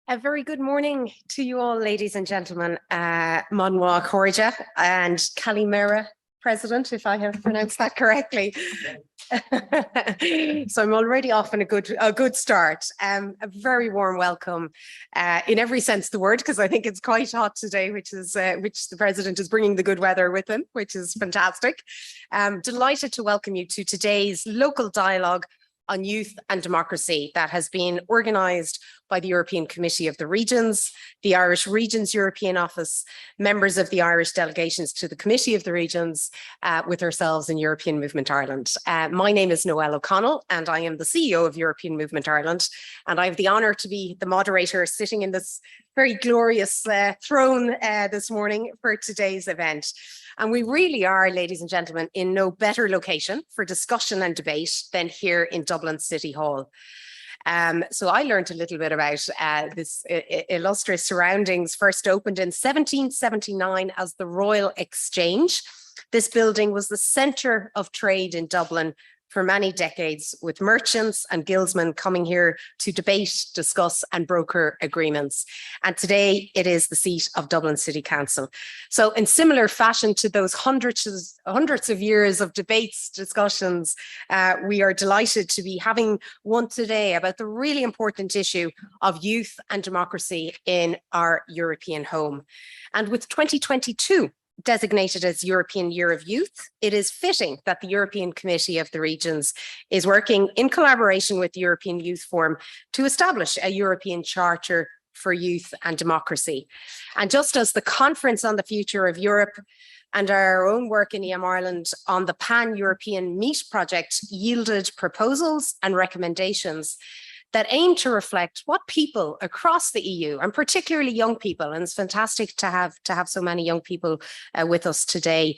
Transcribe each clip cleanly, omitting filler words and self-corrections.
A very good morning to you all, ladies and gentlemen. Manwa Corja and Kalimera, President, if I have pronounced that correctly. So I'm already off on a good start. A very warm welcome in every sense of the word, because I think it's quite hot today, which the President is bringing the good weather with him, which is fantastic. Delighted to welcome you to today's local dialogue on youth and democracy that has been organised by the European Committee of the Regions, the Irish Regions European Office, members of the Irish delegations to the Committee of the Regions, with ourselves in European Movement Ireland. My name is Noelle O'Connell and I am the CEO of European Movement Ireland, and I have the honour to be the moderator sitting in this very glorious throne this morning for today's event. And we really are, ladies and gentlemen, in no better location for discussion and debate than here in Dublin City Hall. So I learned a little bit about this illustrious surroundings. First opened in 1779 as the Royal Exchange. This building was the centre of trade in Dublin for many decades, with merchants and guildsmen coming here to debate, discuss and broker agreements. And today it is the seat of Dublin City Council. So in similar fashion to those hundreds of years of debates, discussions, we are delighted to be having one today about the really important issue of youth and democracy in our European home. And with 2022 designated as European Year of Youth, it is fitting that the European Committee of the Regions is working in collaboration with the European Youth Forum to establish a European Charter for Youth and Democracy. And just as the Conference on the Future of Europe and our own work in EM Ireland on the Pan-European Meet project yielded proposals and recommendations that aim to reflect what people across the EU, and particularly young people, and it's fantastic to have so many young people with us today,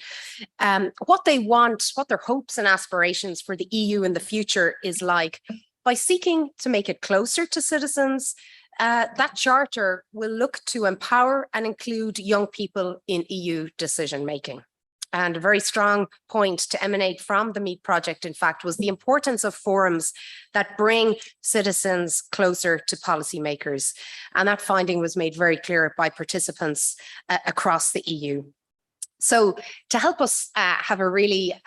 what they want, what their hopes and aspirations for the EU in the future is like. By seeking to make it closer to citizens, that charter will look to empower and include young people in EU decision making. And a very strong point to emanate from the Meet project, in fact, was the importance of forums that bring citizens closer to policymakers. And that finding was made very clear by participants across the EU. So to help us have a really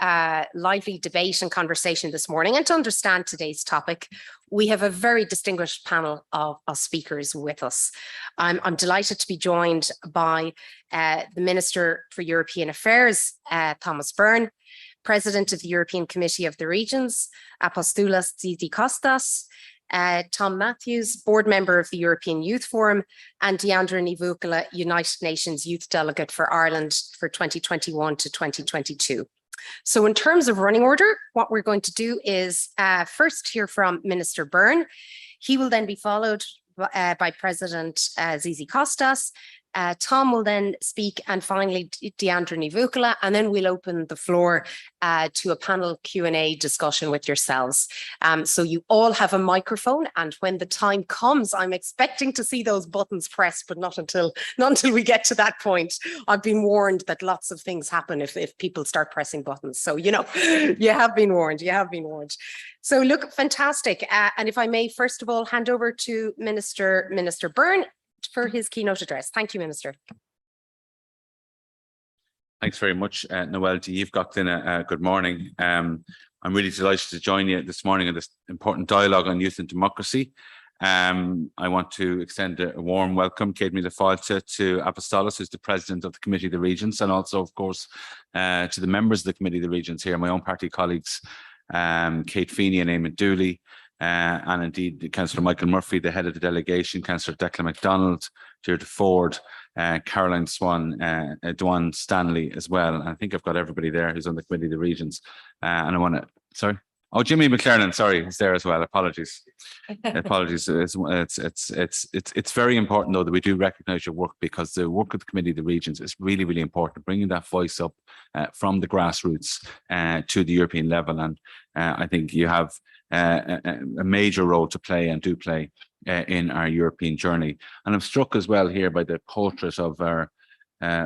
lively debate and conversation this morning and to understand today's topic, we have a very distinguished panel of speakers with us. I'm delighted to be joined by the Minister for European Affairs, Thomas Byrne, President of the European Committee of the Regions, Apostoulas Tzitzikostas, Tom Matthews, board member of the European Youth Forum, and Deandra Nivukula, United Nations Youth Delegate for Ireland for 2021 to 2022. So in terms of running order, what we're going to do is first hear from Minister Byrne. He will then be followed by President Tzitzikostas. Tom will then speak, and finally Deandra Nivukula, and then we'll open the floor to a panel Q&A discussion with yourselves. So you all have a microphone, and when the time comes, I'm expecting to see those buttons pressed, but not until we get to that point. I've been warned that lots of things happen if people start pressing buttons. So, you know, you have been warned, So look, fantastic. And if I may, first of all, hand over to Minister Byrne for his keynote address. Thank you, Minister. Thanks very much, Noelle. You've got in a good morning. I'm really delighted to join you this morning in this important dialogue on youth and democracy. I want to extend a warm welcome, Kate Míle to Apostoulas, who's the President of the Committee of the Regions, and also, of course, to the members of the Committee of the Regions here, my own party colleagues, Kate Feeney and Eamon Dooley, and indeed Councillor Michael Murphy, the head of the delegation, Councillor Declan MacDonald, Deirdre Ford, Caroline Swan, Dwan Stanley as well. And I think I've got everybody there who's on the Committee of the Regions. And I want to, sorry. Oh, Jimmy McLernan, sorry, he's there as well. Apologies. Apologies. It's very important, though, that we do recognise your work, because the work of the Committee of the Regions is really, really important, bringing that voice up from the grassroots to the European level. And I think you have a major role to play and do play in our European journey. And I'm struck as well here by the portrait of our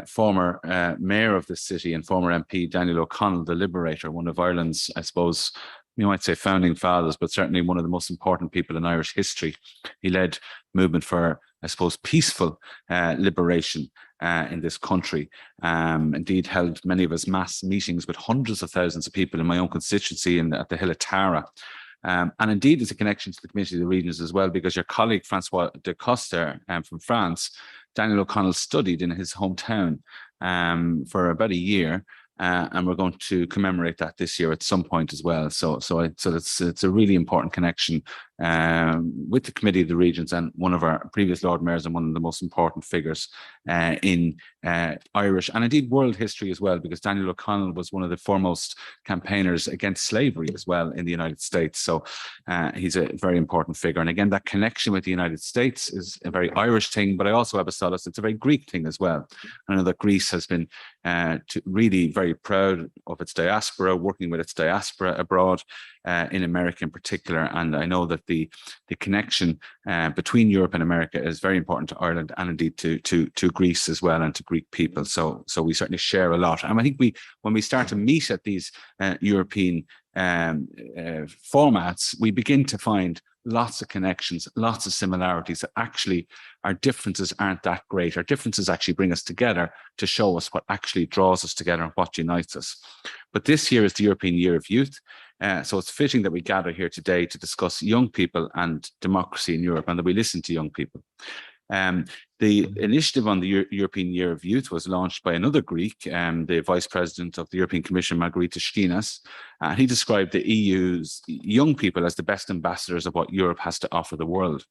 former mayor of the city and former MP, Daniel O'Connell, the Liberator, one of Ireland's, I suppose, you might say founding fathers, but certainly one of the most important people in Irish history. He led movement for, I suppose, peaceful liberation in this country. Indeed, held many of his mass meetings with hundreds of thousands of people in my own constituency at the Hill of Tara. And indeed, there's a connection to the Committee of the Regions as well, because your colleague, Francois de Coster from France, Daniel O'Connell, studied in his hometown for about a year. And we're going to commemorate that this year at some point as well. So it's a really important connection with the Committee of the Regions and one of our previous Lord Mayors and one of the most important figures in Irish and indeed world history as well, because Daniel O'Connell was one of the foremost campaigners against slavery as well in the United States. So he's a very important figure. And again, that connection with the United States is a very Irish thing, but I also have a solace. It's a very Greek thing as well. I know that Greece has been really very proud of its diaspora, working with its diaspora abroad, in America in particular. And I know that the connection between Europe and America is very important to Ireland and indeed to Greece as well and to Greek people. So we certainly share a lot. And I think when we start to meet at these European formats, we begin to find lots of connections, lots of similarities, that actually our differences aren't that great. Our differences actually bring us together to show us what actually draws us together and what unites us. But this year is the European Year of Youth. So it's fitting that we gather here today to discuss young people and democracy in Europe, and that we listen to young people. The initiative on the European Year of Youth was launched by another Greek, the Vice President of the European Commission, Margaritis Schinas. He described the EU's young people as the best ambassadors of what Europe has to offer the world.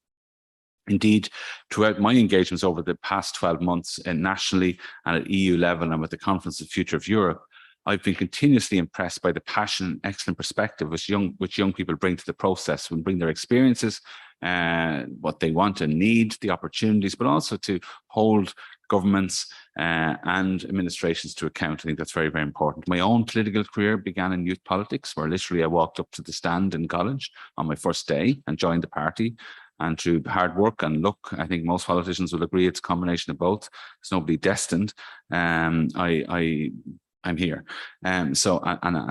Indeed, throughout my engagements over the past 12 months nationally and at EU level and with the Conference of the Future of Europe, I've been continuously impressed by the passion and excellent perspective which young people bring to the process, and bring their experiences, what they want and need, the opportunities, but also to hold governments and administrations to account. I think that's very, very important. My own political career began in youth politics, where literally I walked up to the stand in college on my first day and joined the party. And through hard work and luck, I think most politicians will agree it's a combination of both. It's nobody destined. I'm here. And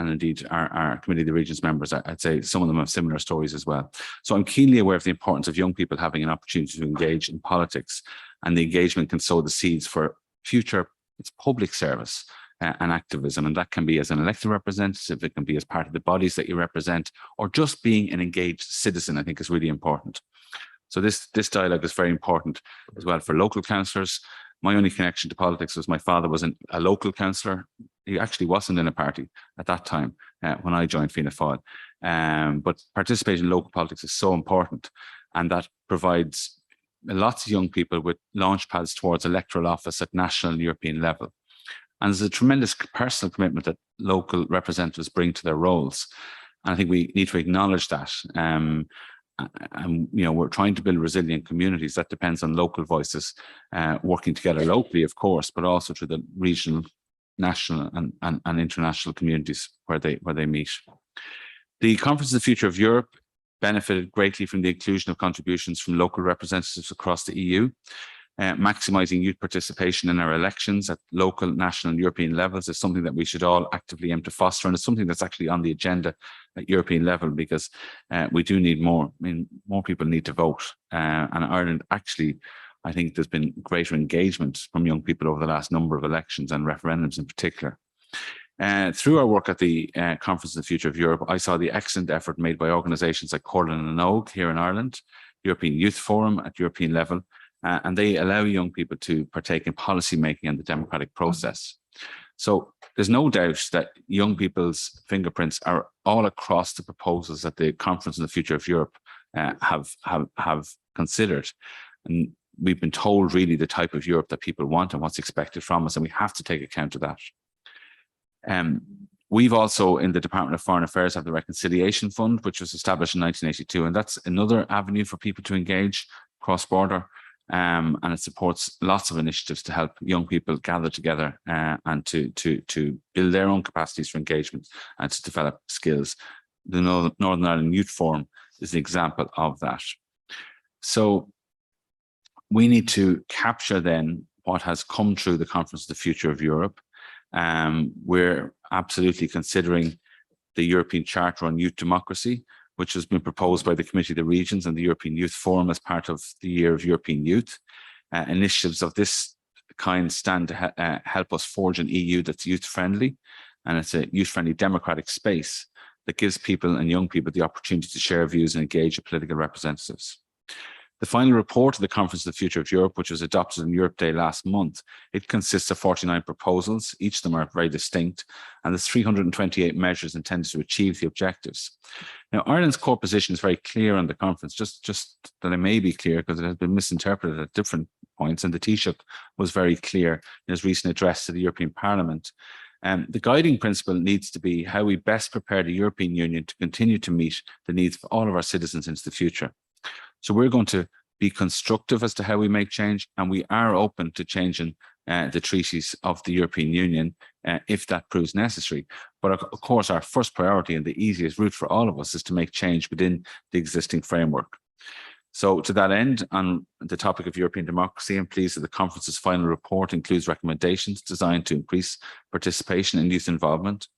indeed our Committee of the Regions members, I'd say some of them have similar stories as well. So I'm keenly aware of the importance of young people having an opportunity to engage in politics, and the engagement can sow the seeds for future public service and activism. And that can be as an elected representative, it can be as part of the bodies that you represent, or just being an engaged citizen, I think is really important. So this dialogue is very important as well for local councillors. My only connection to politics was my father was a local councillor. He actually wasn't in a party at that time when I joined Fianna Fáil. But participating in local politics is so important, and that provides lots of young people with launch pads towards electoral office at national and European level. And there's a tremendous personal commitment that local representatives bring to their roles. And I think we need to acknowledge that. And we're trying to build resilient communities. That depends on local voices working together locally, of course, but also through the regional, national and international communities where they meet. The Conference of the Future of Europe benefited greatly from the inclusion of contributions from local representatives across the EU. Maximising youth participation in our elections at local, national and European levels is something that we should all actively aim to foster, and it's something that's actually on the agenda at European level, because we do need more. I mean, more people need to vote, and Ireland actually, I think there's been greater engagement from young people over the last number of elections and referendums in particular. Through our work at the Conference of the Future of Europe, I saw the excellent effort made by organisations like Corlin and Ogue here in Ireland, European Youth Forum at European level, and they allow young people to partake in policy making and the democratic process. So there's no doubt that young people's fingerprints are all across the proposals that the Conference on the Future of Europe have considered. And we've been told really the type of Europe that people want and what's expected from us, and we have to take account of that. We've also, in the Department of Foreign Affairs, have the Reconciliation Fund, which was established in 1982, and that's another avenue for people to engage cross-border. And it supports lots of initiatives to help young people gather together and to build their own capacities for engagement and to develop skills. The Northern Ireland Youth Forum is an example of that. So we need to capture then what has come through the Conference of the Future of Europe. We're absolutely considering the European Charter on Youth Democracy, which has been proposed by the Committee of the Regions and the European Youth Forum as part of the Year of European Youth. Initiatives of this kind stand to help us forge an EU that's youth-friendly, and it's a youth-friendly democratic space that gives people and young people the opportunity to share views and engage with political representatives. The final report of the Conference of the Future of Europe, which was adopted on Europe Day last month, it consists of 49 proposals. Each of them are very distinct, and there's 328 measures intended to achieve the objectives. Now, Ireland's core position is very clear on the conference, just that it may be clear because it has been misinterpreted at different points, and the Taoiseach was very clear in his recent address to the European Parliament. The guiding principle needs to be how we best prepare the European Union to continue to meet the needs of all of our citizens into the future. So we're going to be constructive as to how we make change, and we are open to changing the treaties of the European Union if that proves necessary. But of course, our first priority and the easiest route for all of us is to make change within the existing framework. So to that end, on the topic of European democracy, I'm pleased that the conference's final report includes recommendations designed to increase participation and youth involvement.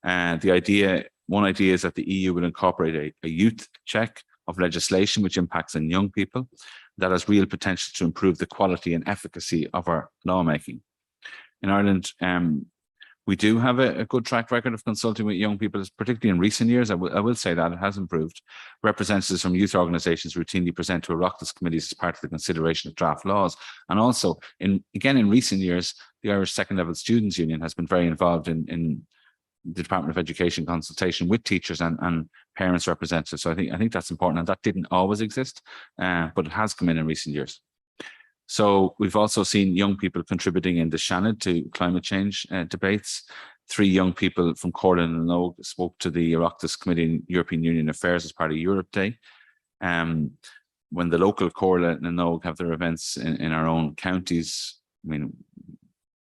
One idea is that the EU will incorporate a youth check of legislation which impacts on young people that has real potential to improve the quality and efficacy of our lawmaking. In Ireland, we do have a good track record of consulting with young people, particularly in recent years. I will say that it has improved. Representatives from youth organisations routinely present to Oireachtas committees as part of the consideration of draft laws. And also, in recent years, the Irish Second Level Students' Union has been very involved in the Department of Education consultation with teachers and parents representatives. So I think that's important, and that didn't always exist, but it has come in recent years. So we've also seen young people contributing in the Shannon to climate change debates. 3 young people from Corlin and Ogue spoke to the Oireachtas Committee on European Union Affairs as part of Europe Day. When the local Corlin and Ogue have their events in our own counties, I mean,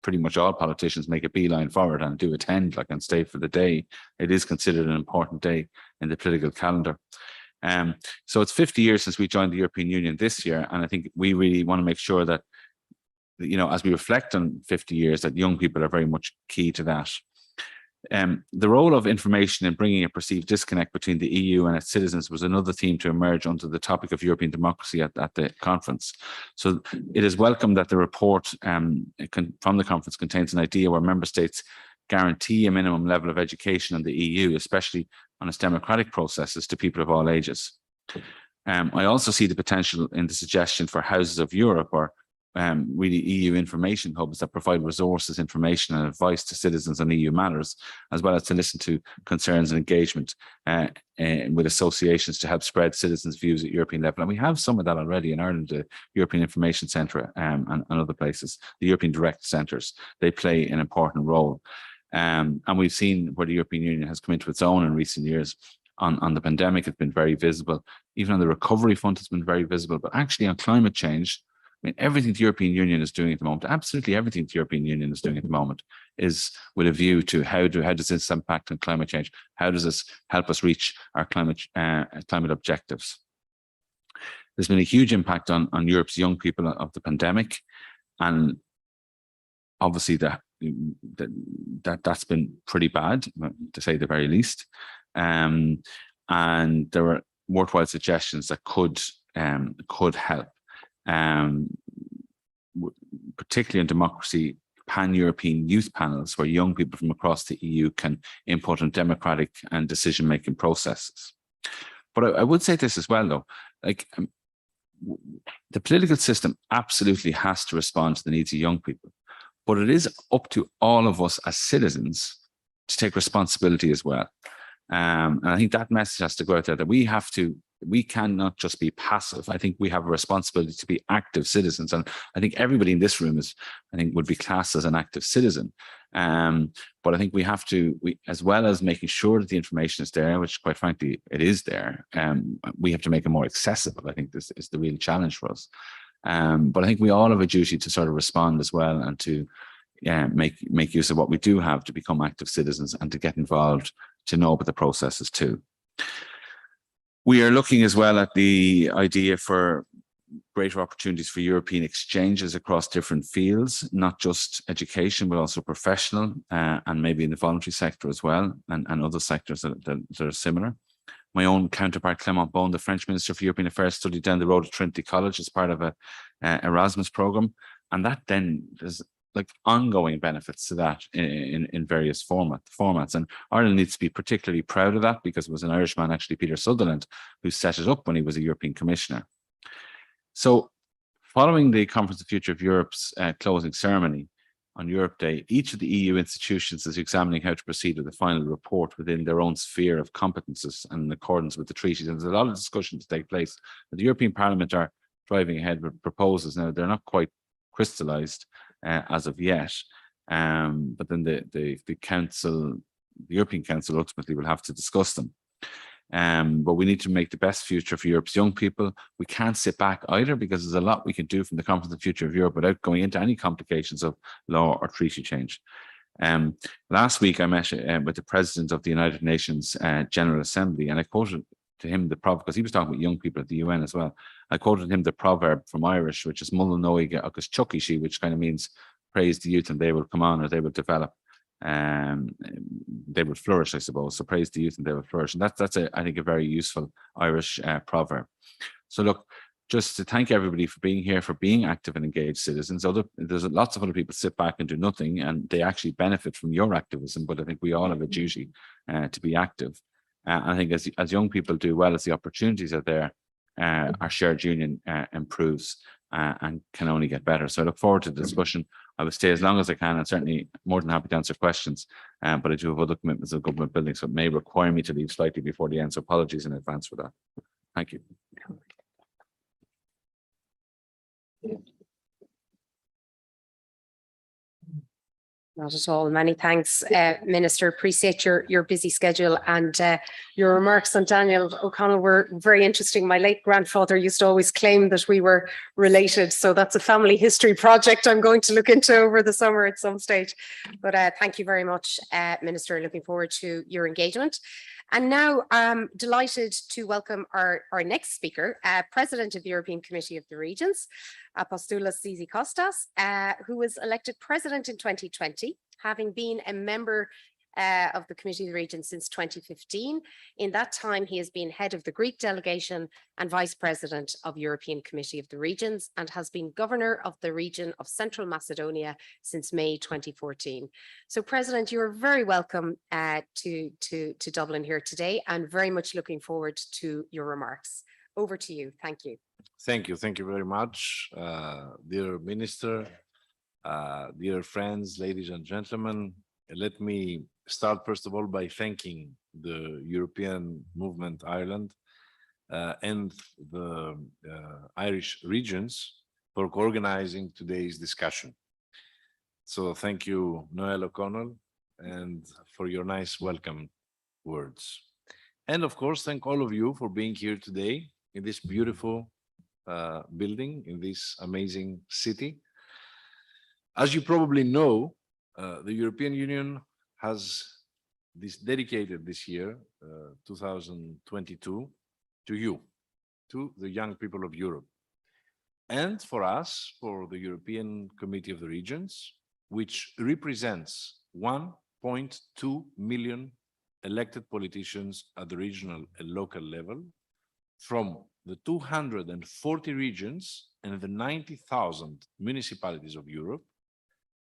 pretty much all politicians make a beeline for it and do attend, and stay for the day. It is considered an important day in the political calendar. So it's 50 years since we joined the European Union this year, and I think we really want to make sure that, as we reflect on 50 years, that young people are very much key to that. The role of information in bringing a perceived disconnect between the EU and its citizens was another theme to emerge under the topic of European democracy at the conference. So it is welcome that the report from the conference contains an idea where member states guarantee a minimum level of education in the EU, especially on its democratic processes, to people of all ages. I also see the potential in the suggestion for Houses of Europe, or really EU information hubs that provide resources, information and advice to citizens on EU matters, as well as to listen to concerns and engagement with associations to help spread citizens' views at European level. And we have some of that already in Ireland, the European Information Centre and other places, the European Direct Centres. They play an important role. And we've seen where the European Union has come into its own in recent years. On the pandemic, it's been very visible. Even on the recovery fund, it's been very visible. But actually on climate change, I mean, everything the European Union is doing at the moment, absolutely everything the European Union is doing at the moment, is with a view to how does this impact on climate change? How does this help us reach our climate objectives? There's been a huge impact on Europe's young people of the pandemic, and obviously that's been pretty bad, to say the very least. And there were worthwhile suggestions that could help. Particularly in democracy, pan-European youth panels where young people from across the EU can input on democratic and decision-making processes. But I would say this as well, though, the political system absolutely has to respond to the needs of young people, but it is up to all of us as citizens to take responsibility as well. And I think that message has to go out there, that we cannot just be passive. I think we have a responsibility to be active citizens. And I think everybody in this room would be classed as an active citizen. But I think we have to, as well as making sure that the information is there, which quite frankly, it is there, we have to make it more accessible. I think this is the real challenge for us. But I think we all have a duty to sort of respond as well, and to make use of what we do have to become active citizens and to get involved, to know about the processes too. We are looking as well at the idea for greater opportunities for European exchanges across different fields, not just education, but also professional, and maybe in the voluntary sector as well, and other sectors that are similar. My own counterpart, Clement Beaune, the French Minister for European Affairs, studied down the road at Trinity College as part of a Erasmus program. And that then there's like ongoing benefits to that in various formats. And Ireland needs to be particularly proud of that, because it was an Irishman, actually, Peter Sutherland, who set it up when he was a European Commissioner. So following the Conference of the Future of Europe's closing ceremony on Europe Day, each of the EU institutions is examining how to proceed with the final report within their own sphere of competences and in accordance with the treaties. And there's a lot of discussion to take place. The European Parliament are driving ahead with proposals. Now, they're not quite crystallized as of yet, but then the Council, the European Council, ultimately will have to discuss them. But we need to make the best future for Europe's young people. We can't sit back either, because there's a lot we can do from the Conference of the Future of Europe without going into any complications of law or treaty change. Last week, I met with the President of the United Nations General Assembly, and I quoted to him the proverb, because he was talking about young people at the UN as well. I quoted him the proverb from Irish, which is Mulla Noige agus Chuckishi, which kind of means praise the youth and they will come on, or they will develop. They will flourish, I suppose. So praise the youth and they will flourish. And that's I think a very useful Irish proverb. So look, just to thank everybody for being here, for being active and engaged citizens. There's lots of other people sit back and do nothing, and they actually benefit from your activism, but I think we all have a duty to be active. I think as young people do well, as the opportunities are there, our shared union improves and can only get better. So I look forward to the discussion. I will stay as long as I can, and certainly more than happy to answer questions. But I do have other commitments of government building, so it may require me to leave slightly before the end. So apologies in advance for that. Thank you. Not at all. Many thanks, Minister. Appreciate your busy schedule, and your remarks on Daniel O'Connell were very interesting. My late grandfather used to always claim that we were related, so that's a family history project I'm going to look into over the summer at some stage. But thank you very much, Minister. Looking forward to your engagement. And now I'm delighted to welcome our next speaker, President of the European Committee of the Regions, Apostolos Zizikostas, who was elected President in 2020, having been a member of the Committee of the Regions since 2015. In that time, he has been head of the Greek delegation and Vice President of European Committee of the Regions, and has been Governor of the region of Central Macedonia since May 2014. So, President, you are very welcome to Dublin here today, and very much looking forward to your remarks. Over to you. Thank you. Thank you. Thank you very much, dear Minister, dear friends, ladies and gentlemen. Let me start, first of all, by thanking the European Movement Ireland and the Irish regions for organizing today's discussion. So thank you, Noel O'Connell, and for your nice welcome words. And of course, thank all of you for being here today in this beautiful building, in this amazing city. As you probably know, the European Union has dedicated this year, 2022, to you, to the young people of Europe. And for us, for the European Committee of the Regions, which represents 1.2 million elected politicians at the regional and local level, from the 240 regions and the 90,000 municipalities of Europe.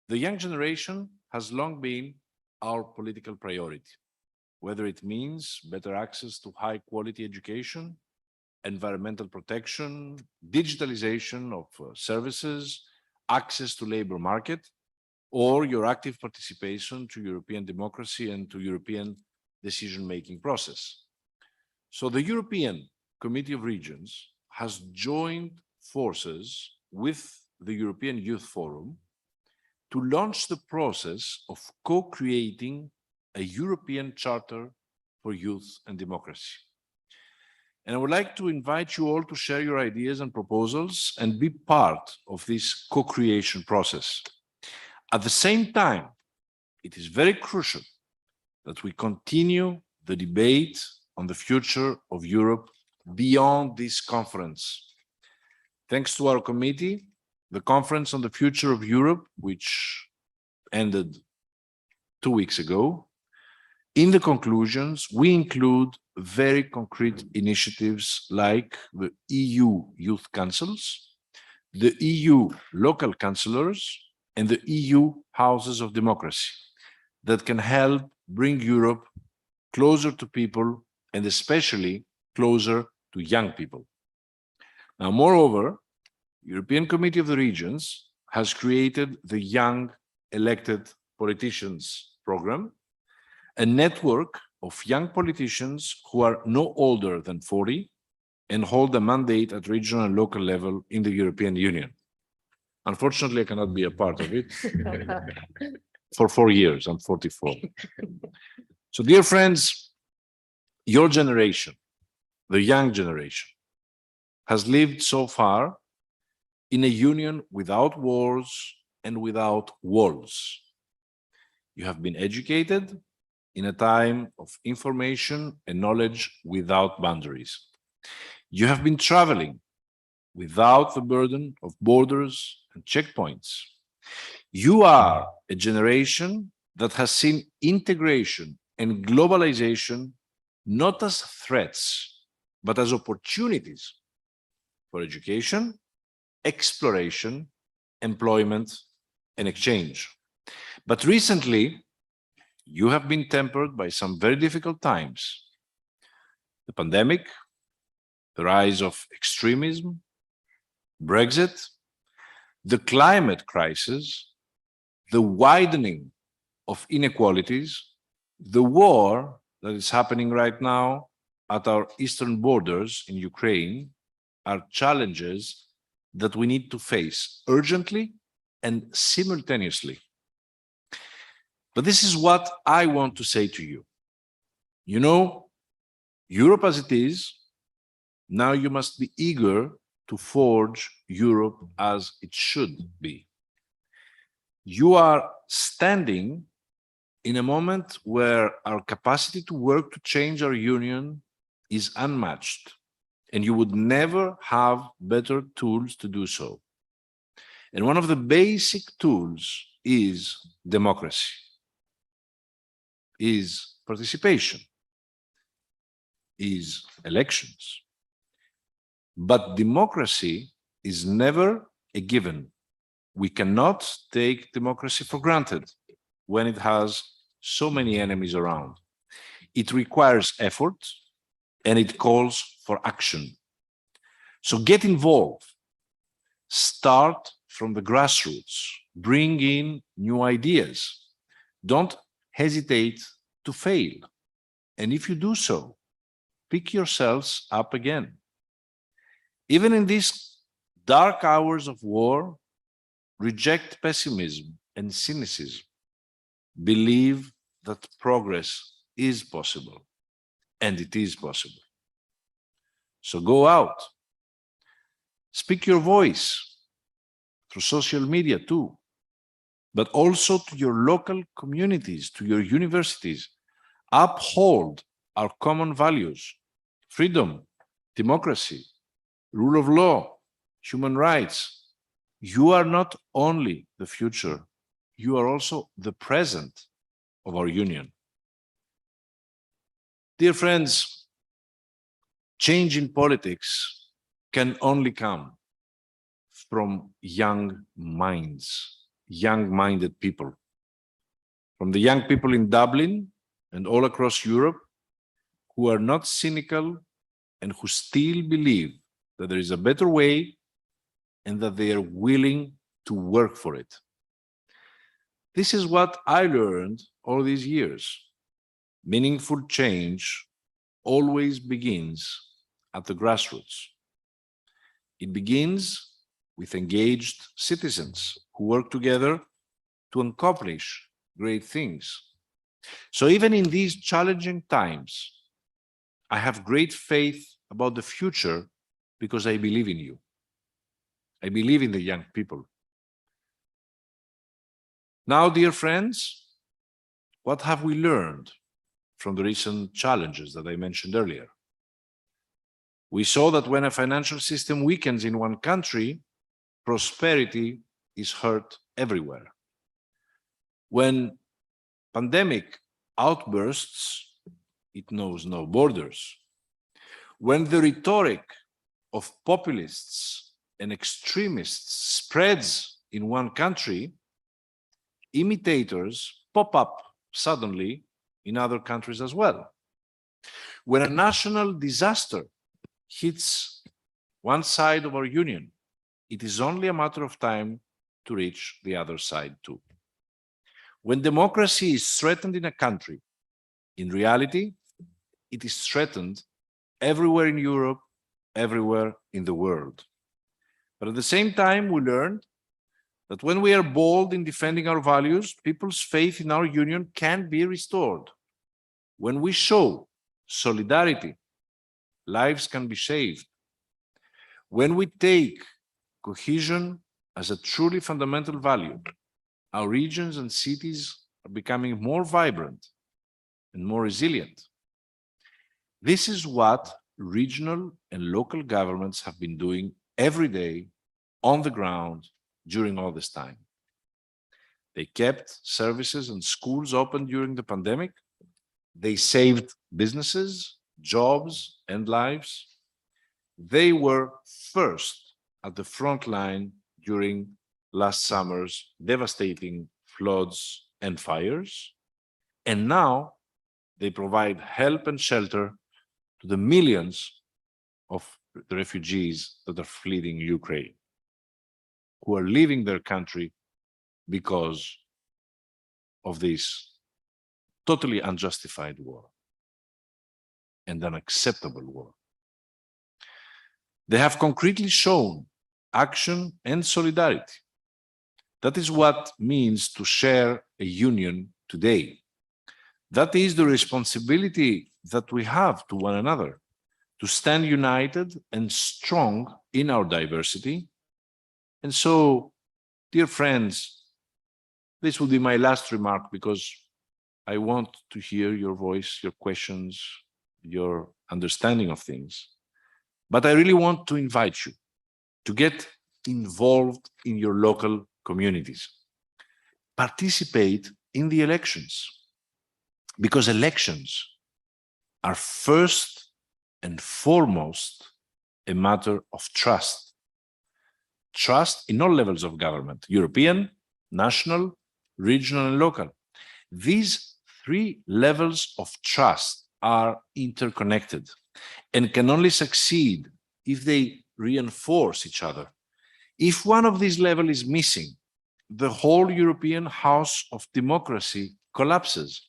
The young generation has long been our political priority, whether it means better access to high quality education, environmental protection, digitalization of services, access to labor market, or your active participation to European democracy and to European decision-making process. So the European Committee of Regions has joined forces with the European Youth Forum to launch the process of co-creating a European Charter for Youth and Democracy. And I would like to invite you all to share your ideas and proposals and be part of this co-creation process. At the same time, it is very crucial that we continue the debate on the future of Europe beyond this conference. Thanks to our committee, the Conference on the Future of Europe, which ended 2 weeks ago, in the conclusions, we include very concrete initiatives like the EU Youth Councils, the EU Local Councillors, and the EU Houses of Democracy that can help bring Europe closer to people and especially closer to young people. Now, moreover, European Committee of the Regions has created the Young Elected Politicians Program, a network of young politicians who are no older than 40 and hold a mandate at regional and local level in the European Union. Unfortunately, I cannot be a part of it for 4 years. I'm 44. So, dear friends, your generation, the young generation, has lived so far in a union without wars and without walls. You have been educated in a time of information and knowledge without boundaries. You have been traveling without the burden of borders and checkpoints. You are a generation that has seen integration and globalization not as threats, but as opportunities for education, exploration, employment, and exchange. But recently, you have been tempered by some very difficult times. The pandemic, the rise of extremism, Brexit, the climate crisis, the widening of inequalities, the war that is happening right now at our eastern borders in Ukraine are challenges that we need to face urgently and simultaneously. But this is what I want to say to you. You know, Europe as it is, now you must be eager to forge Europe as it should be. You are standing in a moment where our capacity to work to change our union is unmatched, and you would never have better tools to do so. And one of the basic tools is democracy, is participation, is elections. But democracy is never a given. We cannot take democracy for granted when it has so many enemies around. It requires effort and it calls for action. So get involved. Start from the grassroots. Bring in new ideas. Don't hesitate to fail. And if you do so, pick yourselves up again. Even in these dark hours of war, reject pessimism and cynicism. Believe that progress is possible, and it is possible. So go out. Speak your voice through social media too, but also to your local communities, to your universities. Uphold our common values: freedom, democracy, rule of law, human rights. You are not only the future, you are also the present of our union. Dear friends, change in politics can only come from young minds, young-minded people. From the young people in Dublin and all across Europe who are not cynical and who still believe that there is a better way and that they are willing to work for it. This is what I learned all these years. Meaningful change always begins at the grassroots. It begins with engaged citizens who work together to accomplish great things. So even in these challenging times, I have great faith about the future because I believe in you. I believe in the young people. Now, dear friends, what have we learned from the recent challenges that I mentioned earlier? We saw that when a financial system weakens in one country, prosperity is hurt everywhere. When pandemic outbursts, it knows no borders. When the rhetoric of populists and extremists spreads in one country, imitators pop up suddenly in other countries as well. When a national disaster hits one side of our union, it is only a matter of time to reach the other side too. When democracy is threatened in a country, in reality, it is threatened everywhere in Europe, everywhere in the world. But at the same time, we learned that when we are bold in defending our values, people's faith in our union can be restored. When we show solidarity, lives can be saved. When we take cohesion as a truly fundamental value, our regions and cities are becoming more vibrant and more resilient. This is what regional and local governments have been doing every day on the ground during all this time. They kept services and schools open during the pandemic. They saved businesses, jobs, and lives. They were first at the front line during last summer's devastating floods and fires. And now they provide help and shelter to the millions of the refugees that are fleeing Ukraine, who are leaving their country because of this totally unjustified war and unacceptable war. They have concretely shown action and solidarity. That is what means to share a union today. That is the responsibility that we have to one another, to stand united and strong in our diversity. And so, dear friends, this will be my last remark because I want to hear your voice, your questions, your understanding of things. But I really want to invite you to get involved in your local communities. Participate in the elections, because elections are first and foremost a matter of trust. Trust in all levels of government, European, national, regional, and local. These three levels of trust are interconnected and can only succeed if they reinforce each other. If one of these levels is missing, the whole European house of democracy collapses.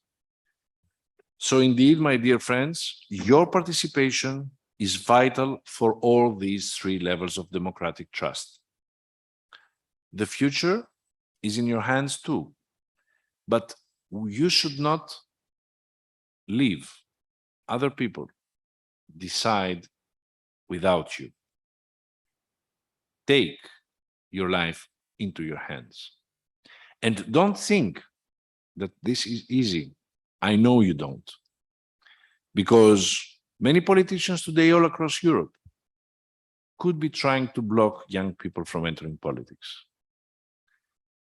So indeed, my dear friends, your participation is vital for all these three levels of democratic trust. The future is in your hands too, but you should not leave other people decide without you. Take your life into your hands. And don't think that this is easy. I know you don't. Because many politicians today all across Europe could be trying to block young people from entering politics.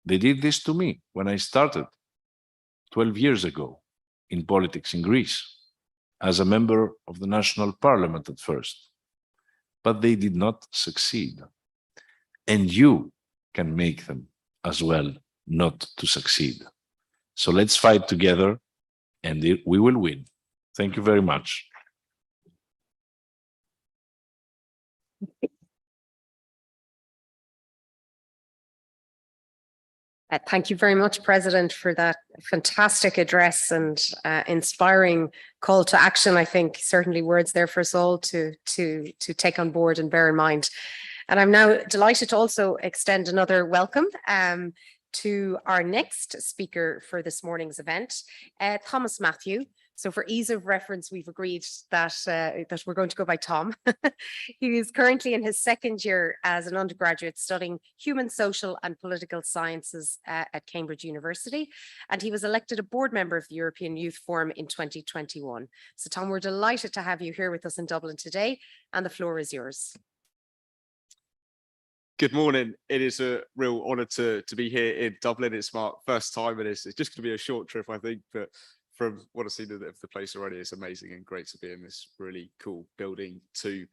They did this to me when I started 12 years ago in politics in Greece as a member of the national parliament at first. But they did not succeed. And you can make them as well not to succeed. So let's fight together and we will win. Thank you very much. Thank you very much, President, for that fantastic address and inspiring call to action. I think certainly words there for us all to take on board and bear in mind. And I'm now delighted to also extend another welcome to our next speaker for this morning's event, Thomas Matthew, So for ease of reference, we've agreed that that we're going to go by Tom. He is currently in his second year as an undergraduate studying human, social and political sciences at Cambridge University. And he was elected a board member of the European Youth Forum in 2021. So Tom, we're delighted to have you here with us in Dublin today, and the floor is yours. Good morning. It is a real honour to be here in Dublin. It's my first time, and it's just going to be a short trip, I think, but from what I've seen of the place already, it's amazing and great to be in this really cool building too.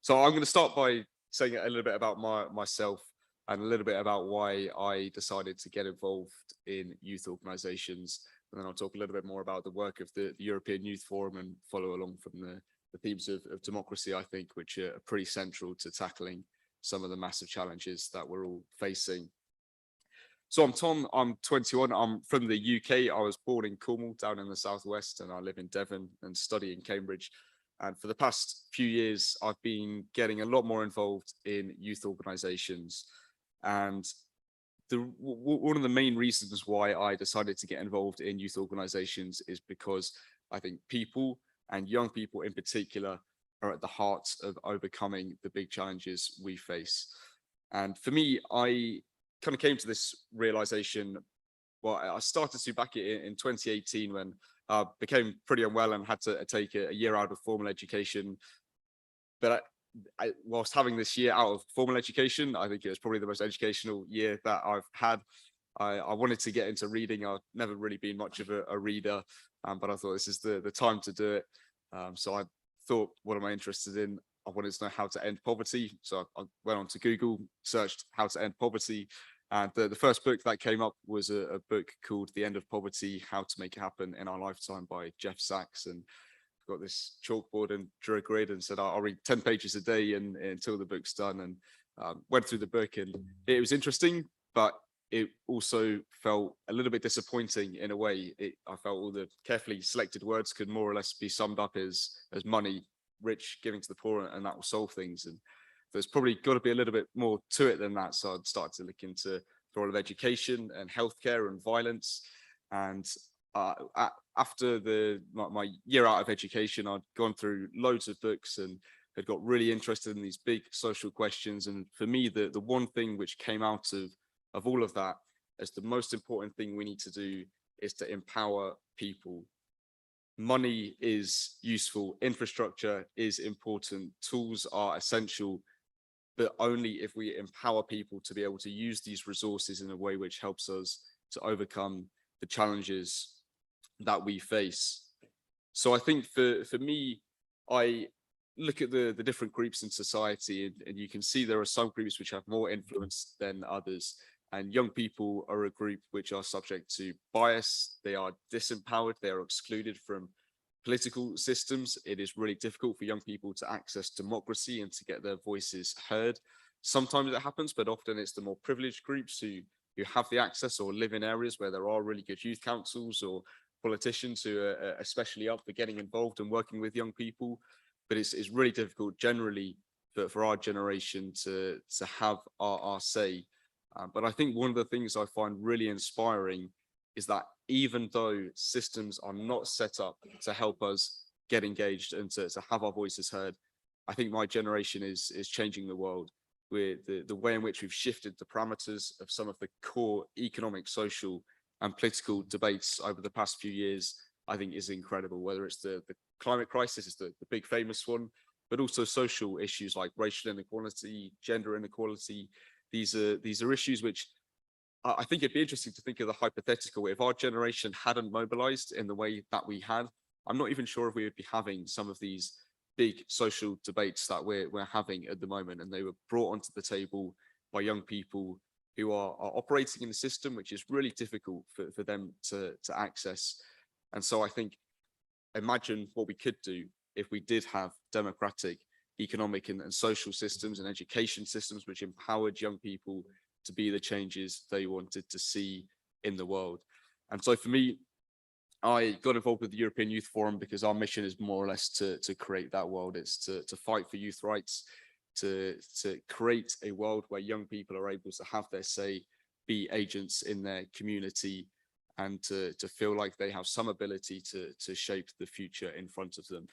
So I'm going to start by saying a little bit about myself and a little bit about why I decided to get involved in youth organisations. And then I'll talk a little bit more about the work of the European Youth Forum and follow along from the themes of democracy, I think, which are pretty central to tackling some of the massive challenges that we're all facing. So I'm Tom, I'm 21, I'm from the UK. I was born in Cornwall down in the southwest, and I live in Devon and study in Cambridge. And for the past few years, I've been getting a lot more involved in youth organisations. And one of the main reasons why I decided to get involved in youth organisations is because I think people, and young people in particular, are at the heart of overcoming the big challenges we face. And for me, I kind of came to this realization. Well, I started to back in 2018 when I became pretty unwell and had to take a year out of formal education. But whilst having this year out of formal education, I think it was probably the most educational year that I've had. I wanted to get into reading. I've never really been much of a reader, but I thought this is the time to do it. So I thought, what am I interested in? I wanted to know how to end poverty. So I went on to Google, searched how to end poverty. And the first book that came up was a book called The End of Poverty, How to Make It Happen in Our Lifetime by Jeff Sachs. And I got this chalkboard and drew a grid and said, I'll read 10 pages a day until the book's done. And went through the book, and it was interesting, but it also felt a little bit disappointing in a way. I felt all the carefully selected words could more or less be summed up as money, rich, giving to the poor, and that will solve things. And there's probably got to be a little bit more to it than that. So I'd started to look into the role of education and healthcare and violence. And after my year out of education, I'd gone through loads of books and had got really interested in these big social questions. And for me, the one thing which came out of all of that as the most important thing we need to do is to empower people. Money is useful, infrastructure is important, tools are essential, but only if we empower people to be able to use these resources in a way which helps us to overcome the challenges that we face. So I think for me, I look at the different groups in society, and you can see there are some groups which have more influence than others. And young people are a group which are subject to bias. They are disempowered. They are excluded from political systems. It is really difficult for young people to access democracy and to get their voices heard. Sometimes it happens, but often it's the more privileged groups who have the access or live in areas where there are really good youth councils or politicians who are especially up for getting involved and working with young people. But it's really difficult generally for our generation to have our say. But I think one of the things I find really inspiring is that even though systems are not set up to help us get engaged and to have our voices heard, I think my generation is changing the world. With the way in which we've shifted the parameters of some of the core economic, social and political debates over the past few years, I think is incredible. Whether it's the climate crisis is the big famous one, but also social issues like racial inequality, gender inequality. These are issues which I think it'd be interesting to think of the hypothetical. If our generation hadn't mobilized in the way that we had, I'm not even sure if we would be having some of these big social debates that we're having at the moment. And they were brought onto the table by young people who are operating in a system which is really difficult for them to access. And so I think, imagine what we could do if we did have democratic, economic and social systems and education systems which empowered young people to be the changes they wanted to see in the world. And so for me, I got involved with the European Youth Forum because our mission is more or less to create that world. It's to fight for youth rights, to create a world where young people are able to have their say, be agents in their community, and to feel like they have some ability to shape the future in front of them.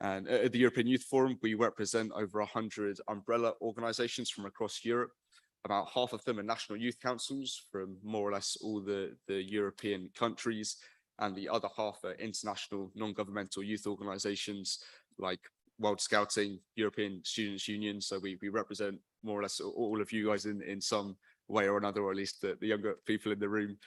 And at the European Youth Forum, we represent over 100 umbrella organizations from across Europe. About half of them are national youth councils from more or less all the European countries, and the other half are international non-governmental youth organizations like World Scouting, European Students' Union. So we represent more or less all of you guys in some way or another, or at least the younger people in the room.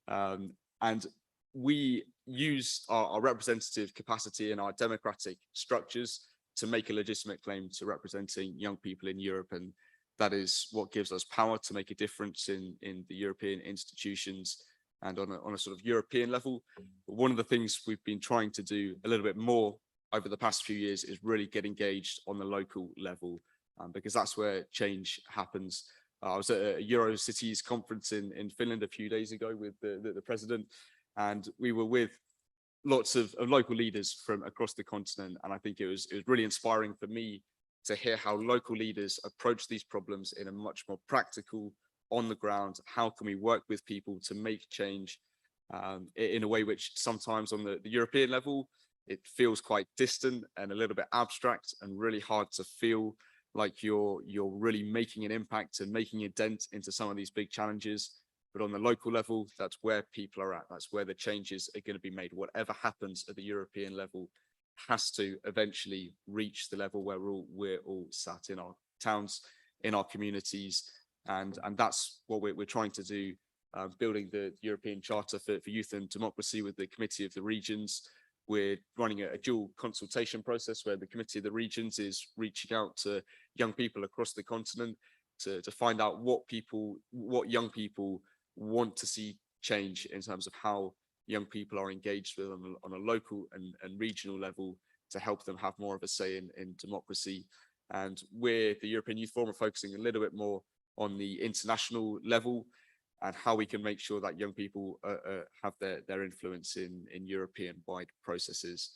And we use our representative capacity and our democratic structures to make a legitimate claim to representing young people in Europe. And that is what gives us power to make a difference in the European institutions and on a sort of European level. But one of the things we've been trying to do a little bit more over the past few years is really get engaged on the local level, because that's where change happens. I was at a Eurocities conference in Finland a few days ago with the president, and we were with lots of local leaders from across the continent. And I think it was really inspiring for me to hear how local leaders approach these problems in a much more practical, on the ground. How can we work with people to make change in a way which sometimes on the European level, it feels quite distant and a little bit abstract and really hard to feel like you're really making an impact and making a dent into some of these big challenges. But on the local level, that's where people are at. That's where the changes are going to be made. Whatever happens at the European level has to eventually reach the level where we're all sat in our towns, in our communities. And that's what we're trying to do, building the European Charter for Youth and Democracy with the Committee of the Regions. We're running a dual consultation process where the Committee of the Regions is reaching out to young people across the continent to find out what young people want to see change in terms of how young people are engaged with them on a local and regional level to help them have more of a say in democracy. And we're, the European Youth Forum, are focusing a little bit more on the international level and how we can make sure that young people have their influence in European-wide processes.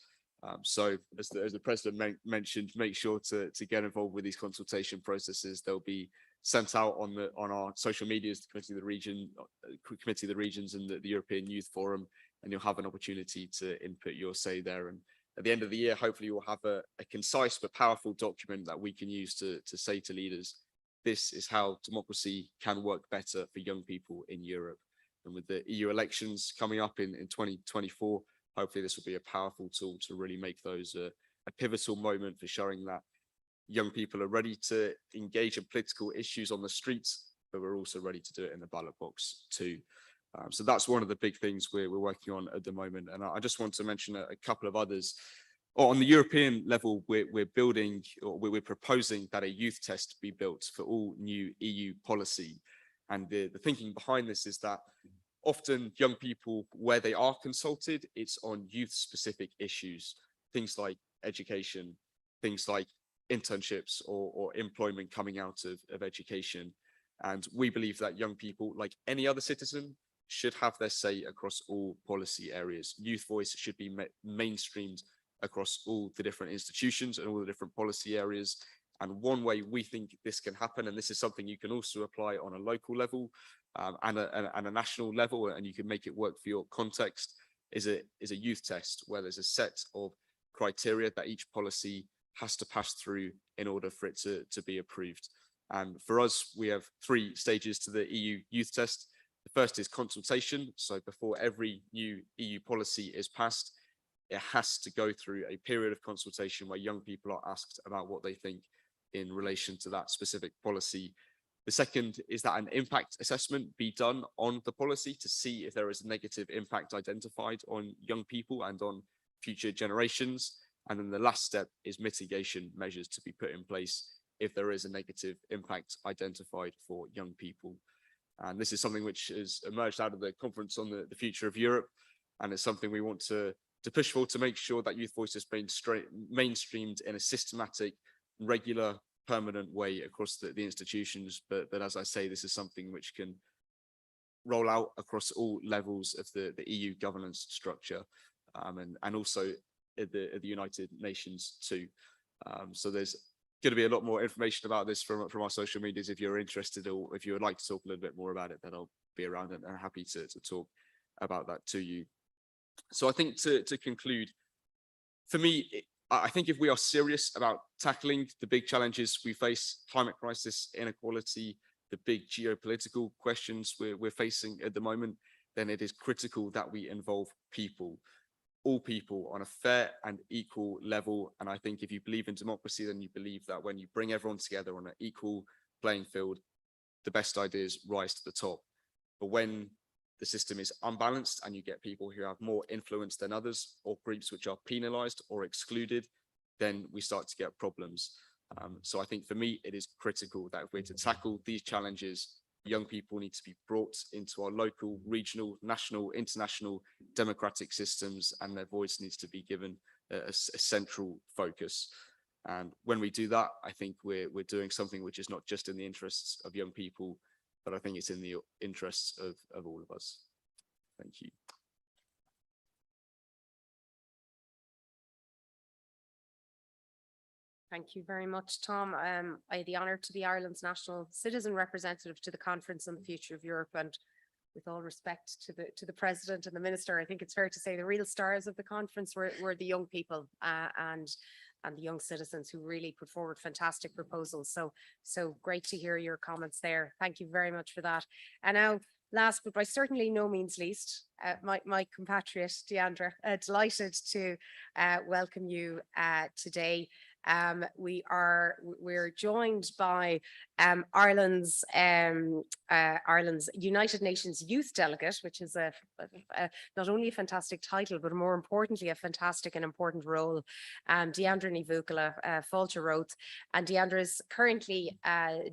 So as the President mentioned, make sure to get involved with these consultation processes. They'll be sent out on our social medias, the Committee of the Regions and the European Youth Forum, and you'll have an opportunity to input your say there. And at the end of the year, hopefully you'll have a concise but powerful document that we can use to say to leaders, this is how democracy can work better for young people in Europe. And with the EU elections coming up in 2024, hopefully this will be a powerful tool to really make those a pivotal moment for showing that young people are ready to engage in political issues on the streets, but we're also ready to do it in the ballot box too. So that's one of the big things we're working on at the moment. And I just want to mention a couple of others. On the European level, we're building, or we're proposing that a youth test be built for all new EU policy. And the thinking behind this is that often young people, where they are consulted, it's on youth-specific issues, things like education, things like internships or employment coming out of education. And we believe that young people, like any other citizen, should have their say across all policy areas. Youth voice should be mainstreamed across all the different institutions and all the different policy areas. And one way we think this can happen, and this is something you can also apply on a local level and a national level, and you can make it work for your context, is a youth test where there's a set of criteria that each policy has to pass through in order for it to be approved. And for us, we have 3 stages to the EU youth test. The first is consultation. So before every new EU policy is passed, it has to go through a period of consultation where young people are asked about what they think in relation to that specific policy. The second is that an impact assessment be done on the policy to see if there is a negative impact identified on young people and on future generations. And then the last step is mitigation measures to be put in place if there is a negative impact identified for young people. And this is something which has emerged out of the conference on the future of Europe. And it's something we want to push for, to make sure that youth voice is mainstreamed in a systematic, regular, permanent way across the institutions. But as I say, this is something which can roll out across all levels of the EU governance structure, and also at the United Nations too. So there's going to be a lot more information about this from our social medias if you're interested, or if you would like to talk a little bit more about it, then I'll be around and happy to talk. about that to you. So I think to conclude, for me, I think if we are serious about tackling the big challenges we face, climate crisis, inequality, the big geopolitical questions we're facing at the moment, then it is critical that we involve people, all people, on a fair and equal level. And I think if you believe in democracy, then you believe that when you bring everyone together on an equal playing field, the best ideas rise to the top. But when the system is unbalanced and you get people who have more influence than others, or groups which are penalized or excluded, then we start to get problems. So I think for me, it is critical that if we're to tackle these challenges, young people need to be brought into our local, regional, national, international democratic systems, and their voice needs to be given a central focus. And when we do that, I think we're doing something which is not just in the interests of young people, but I think it's in the interests of all of us. Thank you. Thank you very much, Tom. I had the honour to be Ireland's national citizen representative to the Conference on the Future of Europe, and with all respect to the President and the Minister, I think it's fair to say the real stars of the conference were the young people and the young citizens who really put forward fantastic proposals. So great to hear your comments there. Thank you very much for that. And now, last but by certainly no means least, my compatriot Deandra, delighted to welcome you today. We're joined by Ireland's United Nations Youth Delegate, which is not only a fantastic title, but more importantly, a fantastic and important role. Deandra Ní Bhuicla, Fáilte Roth, and Deandra is currently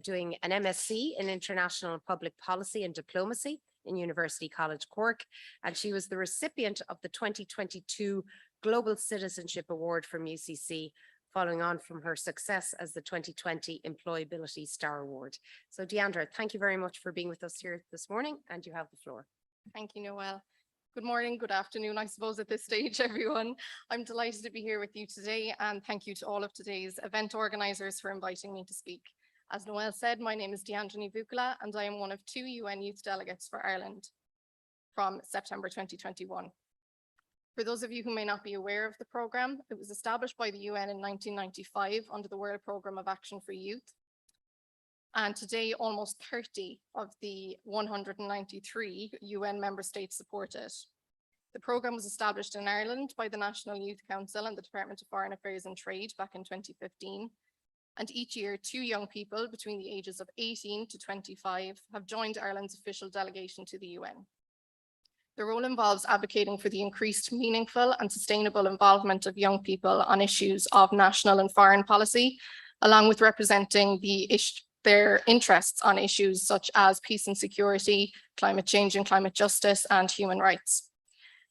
doing an MSc in International Public Policy and Diplomacy in University College Cork, and she was the recipient of the 2022 Global Citizenship Award from UCC, following on from her success as the 2020 Employability Star Award. So Deandra, thank you very much for being with us here this morning, and you have the floor. Thank you, Noelle. Good morning, good afternoon, I suppose at this stage, everyone. I'm delighted to be here with you today, and thank you to all of today's event organisers for inviting me to speak. As Noelle said, my name is Deandra Ní Bhuicla, and I am one of 2 UN Youth Delegates for Ireland from September 2021. For those of you who may not be aware of the programme, it was established by the UN in 1995 under the World Programme of Action for Youth. And today, almost 30 of the 193 UN member states support it. The programme was established in Ireland by the National Youth Council and the Department of Foreign Affairs and Trade back in 2015. And each year, 2 young people between the ages of 18 to 25 have joined Ireland's official delegation to the UN. The role involves advocating for the increased meaningful and sustainable involvement of young people on issues of national and foreign policy, along with representing their interests on issues such as peace and security, climate change and climate justice, and human rights.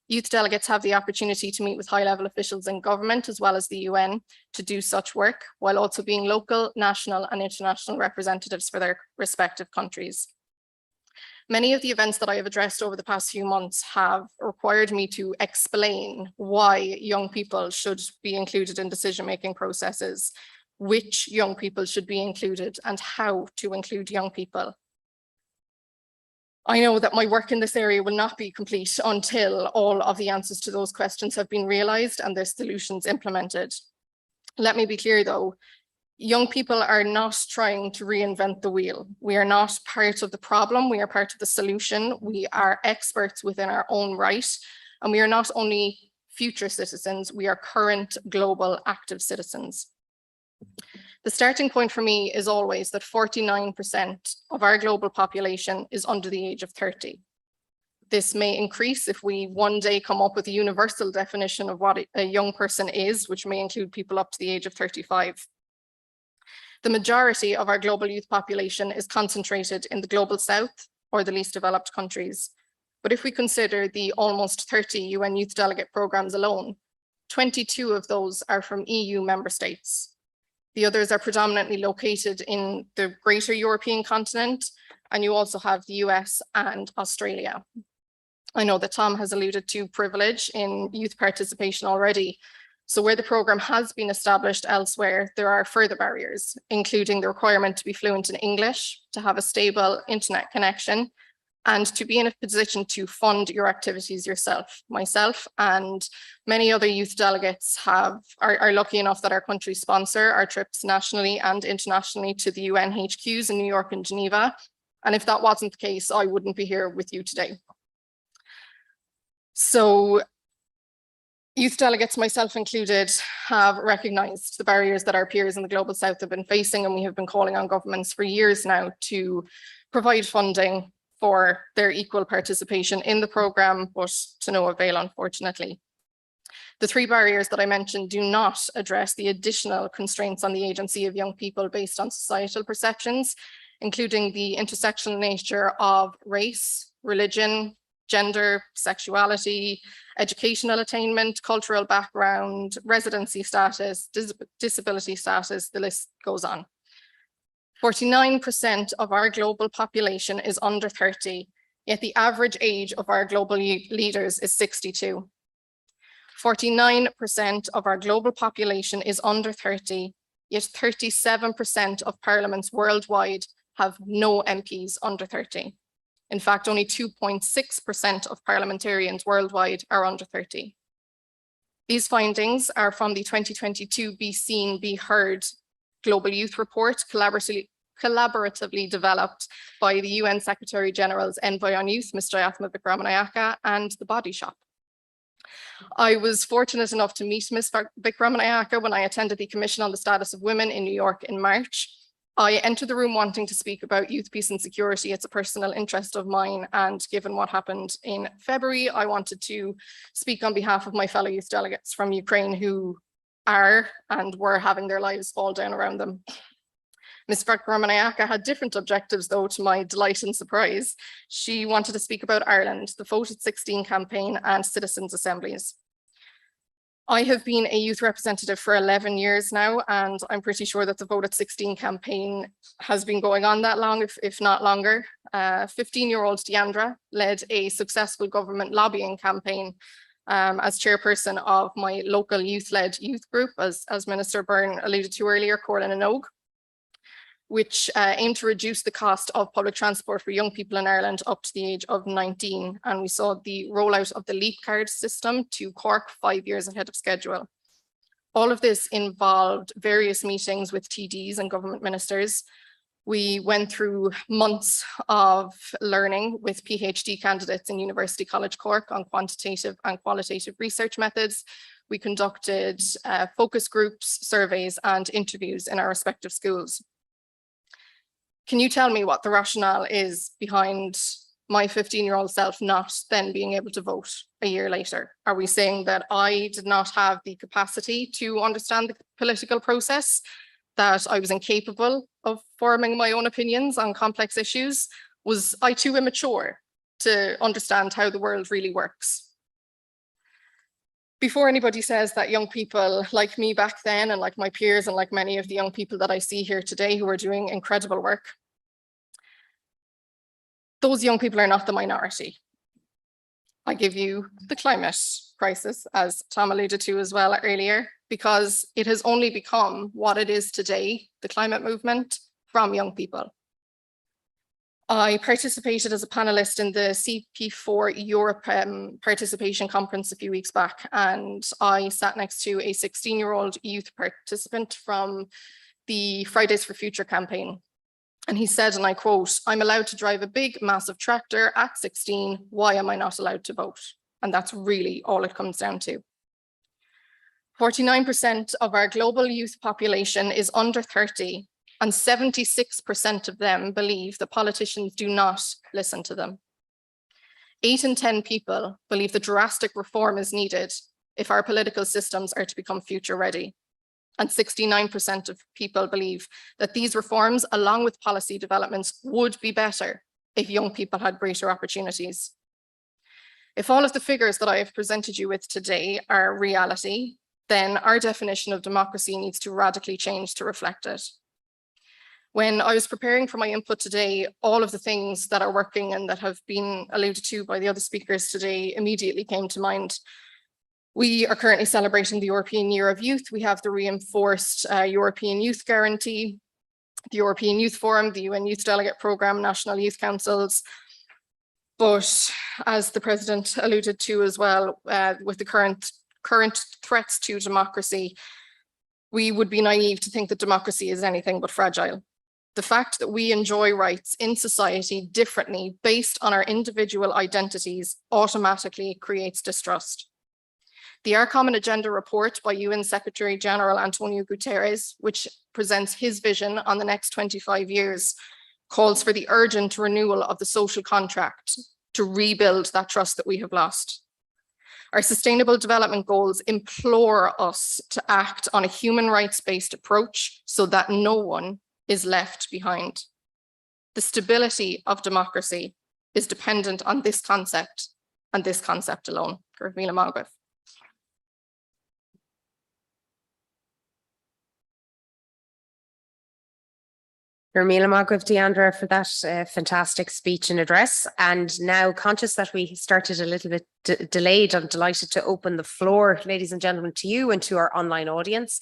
Youth delegates have the opportunity to meet with high-level officials in government as well as the UN to do such work, while also being local, national, and international representatives for their respective countries. Many of the events that I have addressed over the past few months have required me to explain why young people should be included in decision-making processes, which young people should be included, and how to include young people. I know that my work in this area will not be complete until all of the answers to those questions have been realised and their solutions implemented. Let me be clear though, young people are not trying to reinvent the wheel. We are not part of the problem, we are part of the solution. We are experts within our own right, and we are not only future citizens, we are current global active citizens. The starting point for me is always that 49% of our global population is under the age of 30. This may increase if we one day come up with a universal definition of what a young person is, which may include people up to the age of 35. The majority of our global youth population is concentrated in the global south or the least developed countries. But if we consider the almost 30 UN Youth Delegate programs alone, 22 of those are from EU member states. The others are predominantly located in the greater European continent, and you also have the US and Australia. I know that Tom has alluded to privilege in youth participation already. So where the programme has been established elsewhere, there are further barriers, including the requirement to be fluent in English, to have a stable internet connection, and to be in a position to fund your activities yourself. Myself and many other youth delegates are lucky enough that our country sponsor our trips nationally and internationally to the UN HQs in New York and Geneva. And if that wasn't the case, I wouldn't be here with you today. So youth delegates, myself included, have recognised the barriers that our peers in the Global South have been facing, and we have been calling on governments for years now to provide funding for their equal participation in the programme, but to no avail, unfortunately. The three barriers that I mentioned do not address the additional constraints on the agency of young people based on societal perceptions, including the intersectional nature of race, religion, gender, sexuality, educational attainment, cultural background, residency status, disability status, the list goes on. 49% of our global population is under 30, yet the average age of our global leaders is 62. 49% of our global population is under 30, yet 37% of parliaments worldwide have no MPs under 30. In fact, only 2.6% of parliamentarians worldwide are under 30. These findings are from the 2022 Be Seen, Be Heard Global Youth Report, collaboratively developed by the UN Secretary General's Envoy on Youth, Mr. Atma Vikramanayaka, and the Body Shop. I was fortunate enough to meet Ms. Vikramanayaka when I attended the Commission on the Status of Women in New York in March. I entered the room wanting to speak about youth, peace and security. It's a personal interest of mine, and given what happened in February, I wanted to speak on behalf of my fellow youth delegates from Ukraine who are and were having their lives fall down around them. Ms. Vikramanayaka had different objectives, though, to my delight and surprise. She wanted to speak about Ireland, the Vote at 16 campaign and citizens' assemblies. I have been a youth representative for 11 years now, and I'm pretty sure that the Vote at 16 campaign has been going on that long, if not longer. 15-year-old Deandra led a successful government lobbying campaign as chairperson of my local youth-led youth group, as Minister Byrne alluded to earlier, Corlin and Ogue, which aimed to reduce the cost of public transport for young people in Ireland up to the age of 19. And we saw the rollout of the Leap card system to Cork 5 years ahead of schedule. All of this involved various meetings with TDs and government ministers. We went through months of learning with PhD candidates in University College Cork on quantitative and qualitative research methods. We conducted focus groups, surveys, and interviews in our respective schools. Can you tell me what the rationale is behind my 15-year-old self not then being able to vote a year later? Are we saying that I did not have the capacity to understand the political process, that I was incapable of forming my own opinions on complex issues? Was I too immature to understand how the world really works? Before anybody says that young people like me back then and like my peers and like many of the young people that I see here today who are doing incredible work, those young people are not the minority. I give you the climate crisis, as Tom alluded to as well earlier, because it has only become what it is today, the climate movement, from young people. I participated as a panelist in the CP4 Europe participation conference a few weeks back, and I sat next to a 16-year-old youth participant from the Fridays for Future campaign. And he said, and I quote, "I'm allowed to drive a big, massive tractor at 16. Why am I not allowed to vote?" And that's really all it comes down to. 49% of our global youth population is under 30. And 76% of them believe that politicians do not listen to them. 8 in 10 people believe that drastic reform is needed if our political systems are to become future ready. And 69% of people believe that these reforms, along with policy developments, would be better if young people had greater opportunities. If all of the figures that I have presented you with today are reality, then our definition of democracy needs to radically change to reflect it. When I was preparing for my input today, all of the things that are working and that have been alluded to by the other speakers today immediately came to mind. We are currently celebrating the European Year of Youth. We have the reinforced European Youth Guarantee, the European Youth Forum, the UN Youth Delegate Programme, National Youth Councils. But as the President alluded to as well, with the current threats to democracy, we would be naive to think that democracy is anything but fragile. The fact that we enjoy rights in society differently based on our individual identities automatically creates distrust. The Our Common Agenda report by UN Secretary General Antonio Guterres, which presents his vision on the next 25 years, calls for the urgent renewal of the social contract to rebuild that trust that we have lost. Our Sustainable Development Goals implore us to act on a human rights-based approach so that no one is left behind. The stability of democracy is dependent on this concept and this concept alone. Míle mágah. Míle mágah, Deandra, for that fantastic speech and address. And now, conscious that we started a little bit delayed, I'm delighted to open the floor, ladies and gentlemen, to you and to our online audience.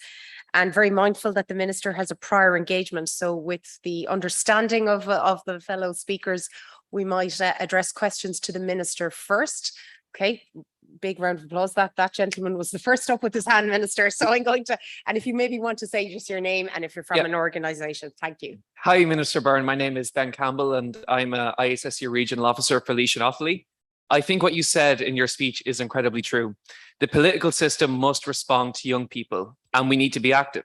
And very mindful that the Minister has a prior engagement. So with the understanding of the fellow speakers, we might address questions to the Minister first. Okay, big round of applause. That gentleman was the first up with his hand, Minister. So I'm going to, and if you maybe want to say just your name and if you're from an organisation, thank you. Hi, Minister Byrne. My name is Ben Campbell and I'm a ISSU Regional Officer for Laois and Offaly. I think what you said in your speech is incredibly true. The political system must respond to young people and we need to be active.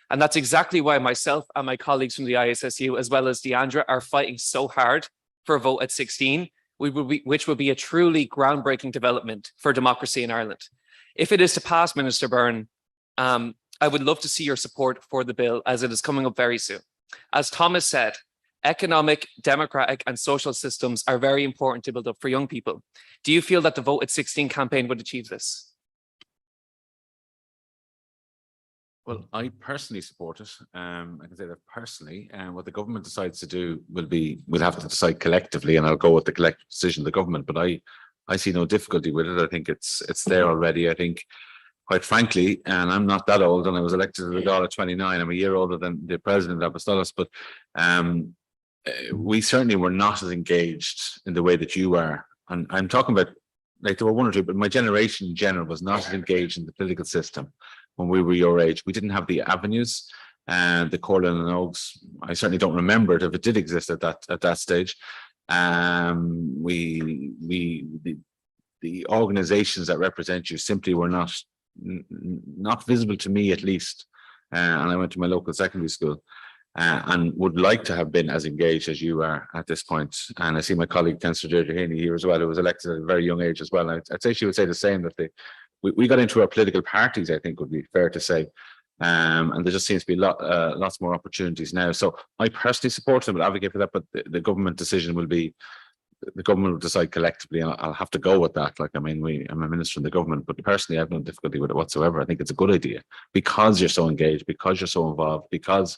And that's exactly why myself and my colleagues from the ISSU, as well as Deandra, are fighting so hard for a vote at 16, which would be a truly groundbreaking development for democracy in Ireland. If it is to pass, Minister Byrne, I would love to see your support for the bill as it is coming up very soon. As Thomas said, economic, democratic and social systems are very important to build up for young people. Do you feel that the Vote at 16 campaign would achieve this? Well, I personally support it. I can say that personally, and what the government decides to do we'll have to decide collectively, and I'll go with the collective decision of the government. But I see no difficulty with it. I think it's there already. I think, quite frankly, and I'm not that old, and I was elected to the Dáil at 29. I'm a year older than the President of Apostolos, but we certainly were not as engaged in the way that you are. And I'm talking about, like, there were one or two, but my generation in general was not as engaged in the political system when we were your age. We didn't have the avenues and the Corlin and Oaks. I certainly don't remember it if it did exist at that stage. The organizations that represent you simply were not visible to me, at least. And I went to my local secondary school and would like to have been as engaged as you are at this point. And I see my colleague, Councillor Deirdre Haney, here as well, who was elected at a very young age as well. And I'd say she would say the same, that we got into our political parties, I think would be fair to say. And there just seems to be lots more opportunities now. So I personally support them, will advocate for that, but the government decision will be, the government will decide collectively, and I'll have to go with that. Like, I mean, I'm a minister in the government, but personally, I have no difficulty with it whatsoever. I think it's a good idea because you're so engaged, because you're so involved, because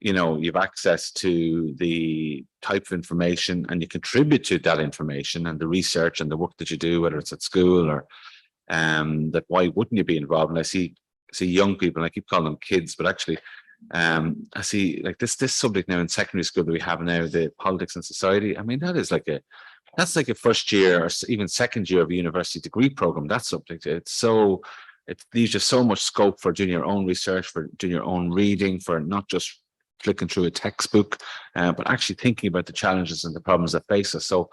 you know, you've access to the type of information and you contribute to that information and the research and the work that you do, whether it's at school or that why wouldn't you be involved? And I see young people, and I keep calling them kids, but actually I see like this subject now in secondary school that we have now, the politics and society. I mean, that's like a first year or even second year of a university degree program, that subject. It leaves you so much scope for doing your own research, for doing your own reading, for not just flicking through a textbook, but actually thinking about the challenges and the problems that face us. So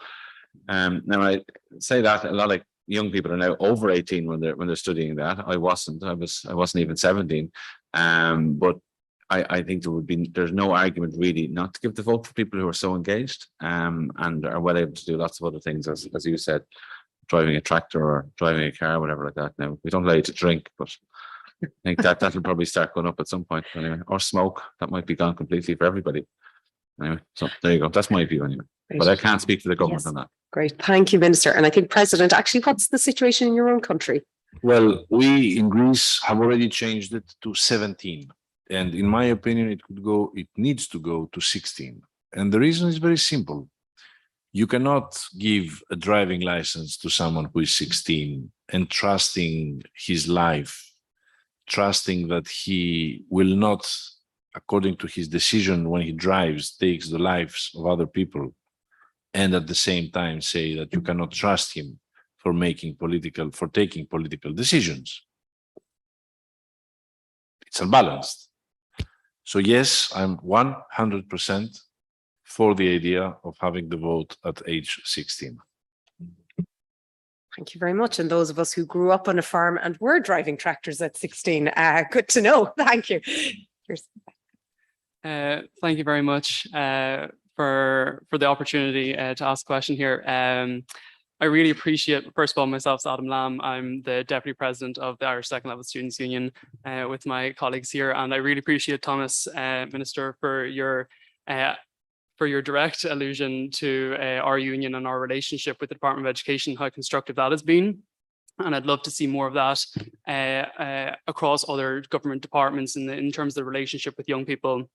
now I say that a lot of young people are now over 18 when they're studying that. I wasn't even 17. But I think there's no argument really not to give the vote for people who are so engaged and are well able to do lots of other things, as you said, driving a tractor or driving a car, whatever like that. Now, we don't allow you to drink, but I think that'll probably start going up at some point anyway, or smoke. That might be gone completely for everybody. Anyway, so there you go. That's my view anyway. Great. But I can't speak for the government on that. Great. Thank you, Minister. And I think, President, actually, what's the situation in your own country? Well, we in Greece have already changed it to 17. And in my opinion, it needs to go to 16. And the reason is very simple. You cannot give a driving license to someone who is 16 and trusting his life, trusting that he will not, according to his decision when he drives, takes the lives of other people. and at the same time say that you cannot trust him for taking political decisions. It's unbalanced. So yes, I'm 100% for the idea of having the vote at age 16. Thank you very much. And those of us who grew up on a farm and were driving tractors at 16, good to know. Thank you. Thank you very much for the opportunity to ask a question here. I really appreciate, first of all, myself, Adam Lamb. I'm the Deputy President of the Irish Second Level Students' Union with my colleagues here. And I really appreciate, Thomas, Minister, for your direct allusion to our union and our relationship with the Department of Education, how constructive that has been. And I'd love to see more of that across other government departments in terms of the relationship with young people.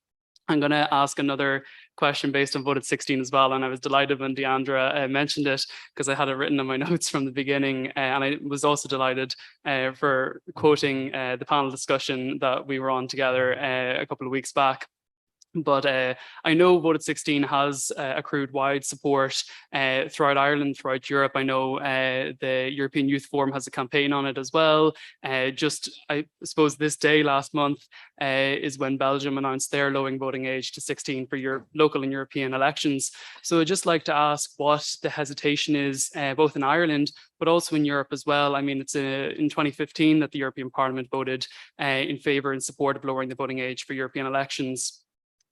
I'm going to ask another question based on Vote at 16 as well. And I was delighted when Deandra mentioned it because I had it written in my notes from the beginning. And I was also delighted for quoting the panel discussion that we were on together a couple of weeks back. But I know Vote at 16 has accrued wide support throughout Ireland, throughout Europe. I know the European Youth Forum has a campaign on it as well. I suppose this day last month is when Belgium announced their lowering voting age to 16 for your local and European elections. So I'd just like to ask what the hesitation is, both in Ireland, but also in Europe as well. I mean, it's in 2015 that the European Parliament voted in favour and support of lowering the voting age for European elections.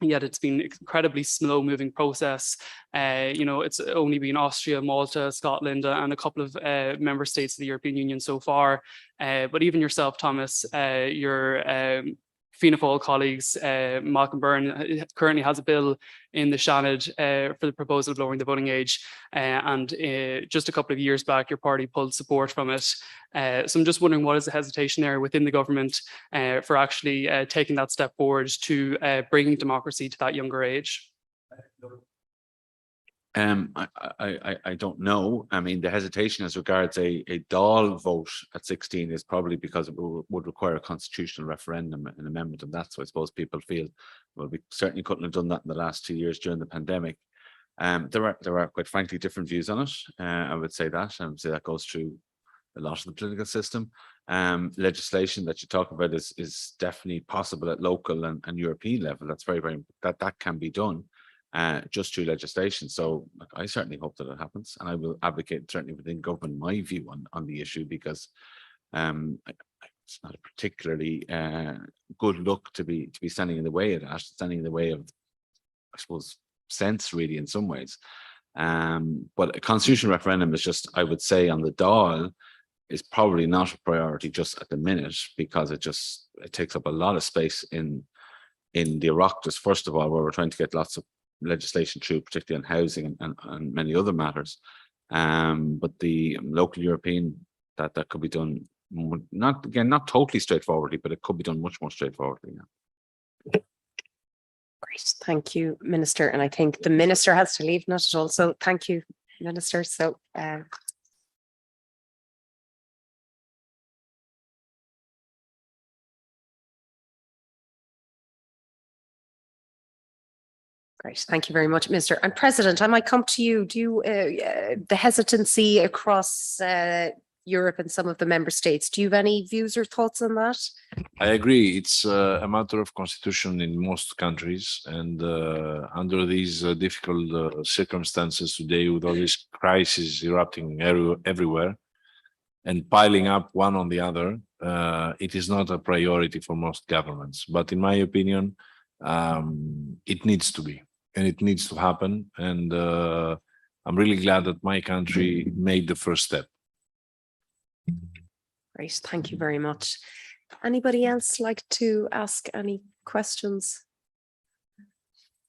Yet it's been an incredibly slow moving process. It's only been Austria, Malta, Scotland, and a couple of member states of the European Union so far. But even yourself, Thomas, your Fianna Fáil colleagues, Malcolm Byrne currently has a bill in the Seanad for the proposal of lowering the voting age. And just a couple of years back, your party pulled support from it. So I'm just wondering, what is the hesitation there within the government for actually taking that step forward to bringing democracy to that younger age? I don't know. I mean, the hesitation as regards a Dáil vote at 16 is probably because it would require a constitutional referendum, an amendment of that. So I suppose people feel, well, we certainly couldn't have done that in the last 2 years during the pandemic. There are quite frankly different views on it. I would say that. I would say that goes through a lot of the political system. Legislation that you talk about is definitely possible at local and European level. That's very that can be done. Just through legislation. So I certainly hope that it happens, and I will advocate certainly within government my view on the issue, because it's not a particularly good look to be standing in the way of that, standing in the way of, I suppose, sense really in some ways. But a constitutional referendum is just, I would say, on the Dáil is probably not a priority just at the minute, because it takes up a lot of space in the Oireachtas, first of all, where we're trying to get lots of legislation through, particularly on housing and many other matters. But the local European, that could be done, not totally straightforwardly, but it could be done much more straightforwardly. Yeah. Great, thank you, Minister. And I think the Minister has to leave, not at all. So thank you, Minister. So great, thank you very much, Minister. And President, I might come to you. Do you, the hesitancy across Europe and some of the member states, do you have any views or thoughts on that? I agree. It's a matter of constitution in most countries, and under these difficult circumstances today, with all these crises erupting everywhere and piling up one on the other, it is not a priority for most governments. But in my opinion, it needs to be, and it needs to happen. And I'm really glad that my country made the first step. Great, thank you very much. Anybody else like to ask any questions?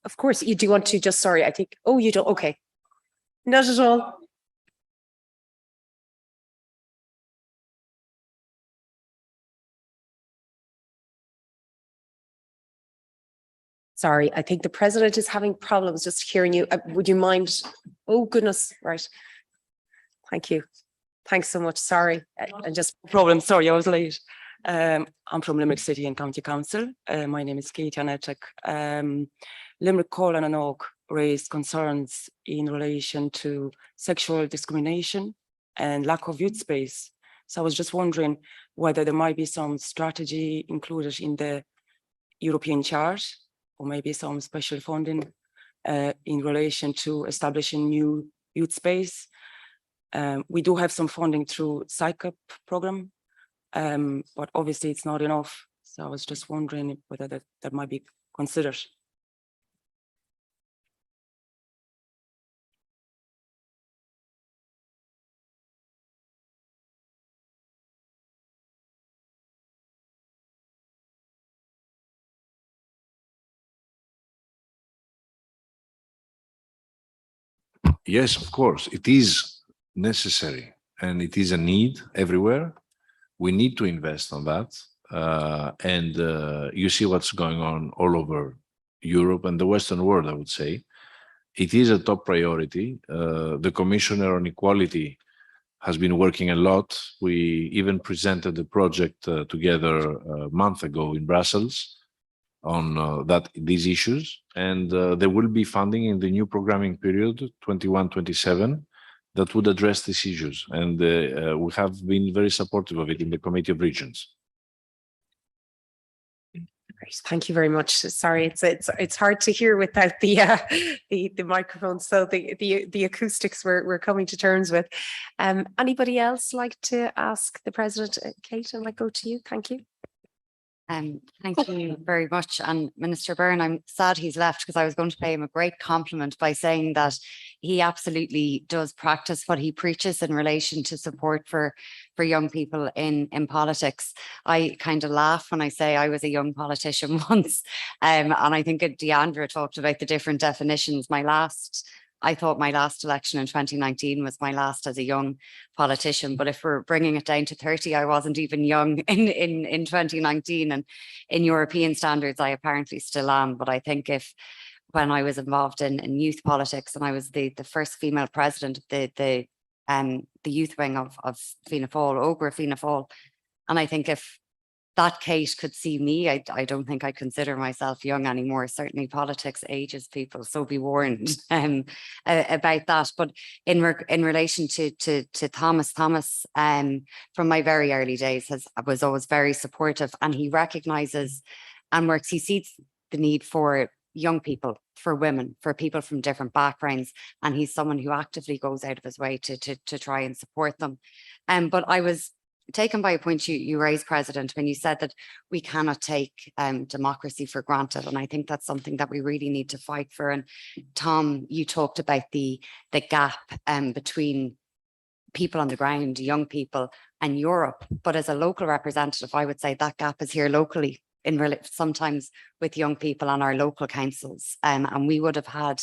Of course, you do want to just, sorry, I think, oh, you don't, okay. Not at all. Sorry, I think the President is having problems just hearing you. Would you mind? Oh, goodness, right. Thank you. Thanks so much. Sorry. And just problem. Sorry, I was late. I'm from Limerick City and County Council. My name is Katie Anetic. Limerick Call and an Oak raised concerns in relation to sexual discrimination and lack of youth space. So I was just wondering whether there might be some strategy included in the European chart, or maybe some special funding in relation to establishing new youth space. We do have some funding through PsyCUP program, but obviously it's not enough. So I was just wondering whether that might be considered. Yes, of course, it is necessary and it is a need everywhere. We need to invest on that. You see what's going on all over Europe and the Western world, I would say. It is a top priority. The Commissioner on Equality has been working a lot. We even presented the project together a month ago in Brussels on these issues, and there will be funding in the new programming period 21-27 that would address these issues, and we have been very supportive of it in the Committee of Regions. Great, thank you very much. Sorry, it's hard to hear without the microphone, so the acoustics we're coming to terms with. Anybody else like to ask the President? Kate, I might go to you. Thank you. Thank you very much. And Minister Byrne, I'm sad he's left because I was going to pay him a great compliment by saying that he absolutely does practice what he preaches in relation to support for young people in politics. I kind of laugh when I say I was a young politician once. And I think Deandra talked about the different definitions. I thought my last election in 2019 was my last as a young politician, but if we're bringing it down to 30, I wasn't even young in 2019, and in European standards, I apparently still am. But I think when I was involved in youth politics, and I was the first female president of the youth wing of Fianna Fáil, Ogra Fianna Fáil, and I think if that Kate could see me, I don't think I consider myself young anymore. Certainly politics ages people, so be warned about that. But in relation to Thomas, from my very early days was always very supportive, and he recognises and works, he sees the need for young people, for women, for people from different backgrounds, and he's someone who actively goes out of his way to try and support them. But I was taken by a point you raised, President, when you said that we cannot take democracy for granted. And I think that's something that we really need to fight for. And Tom, you talked about the gap between people on the ground, young people, and Europe. But as a local representative, I would say that gap is here locally, sometimes with young people on our local councils. And we would have had,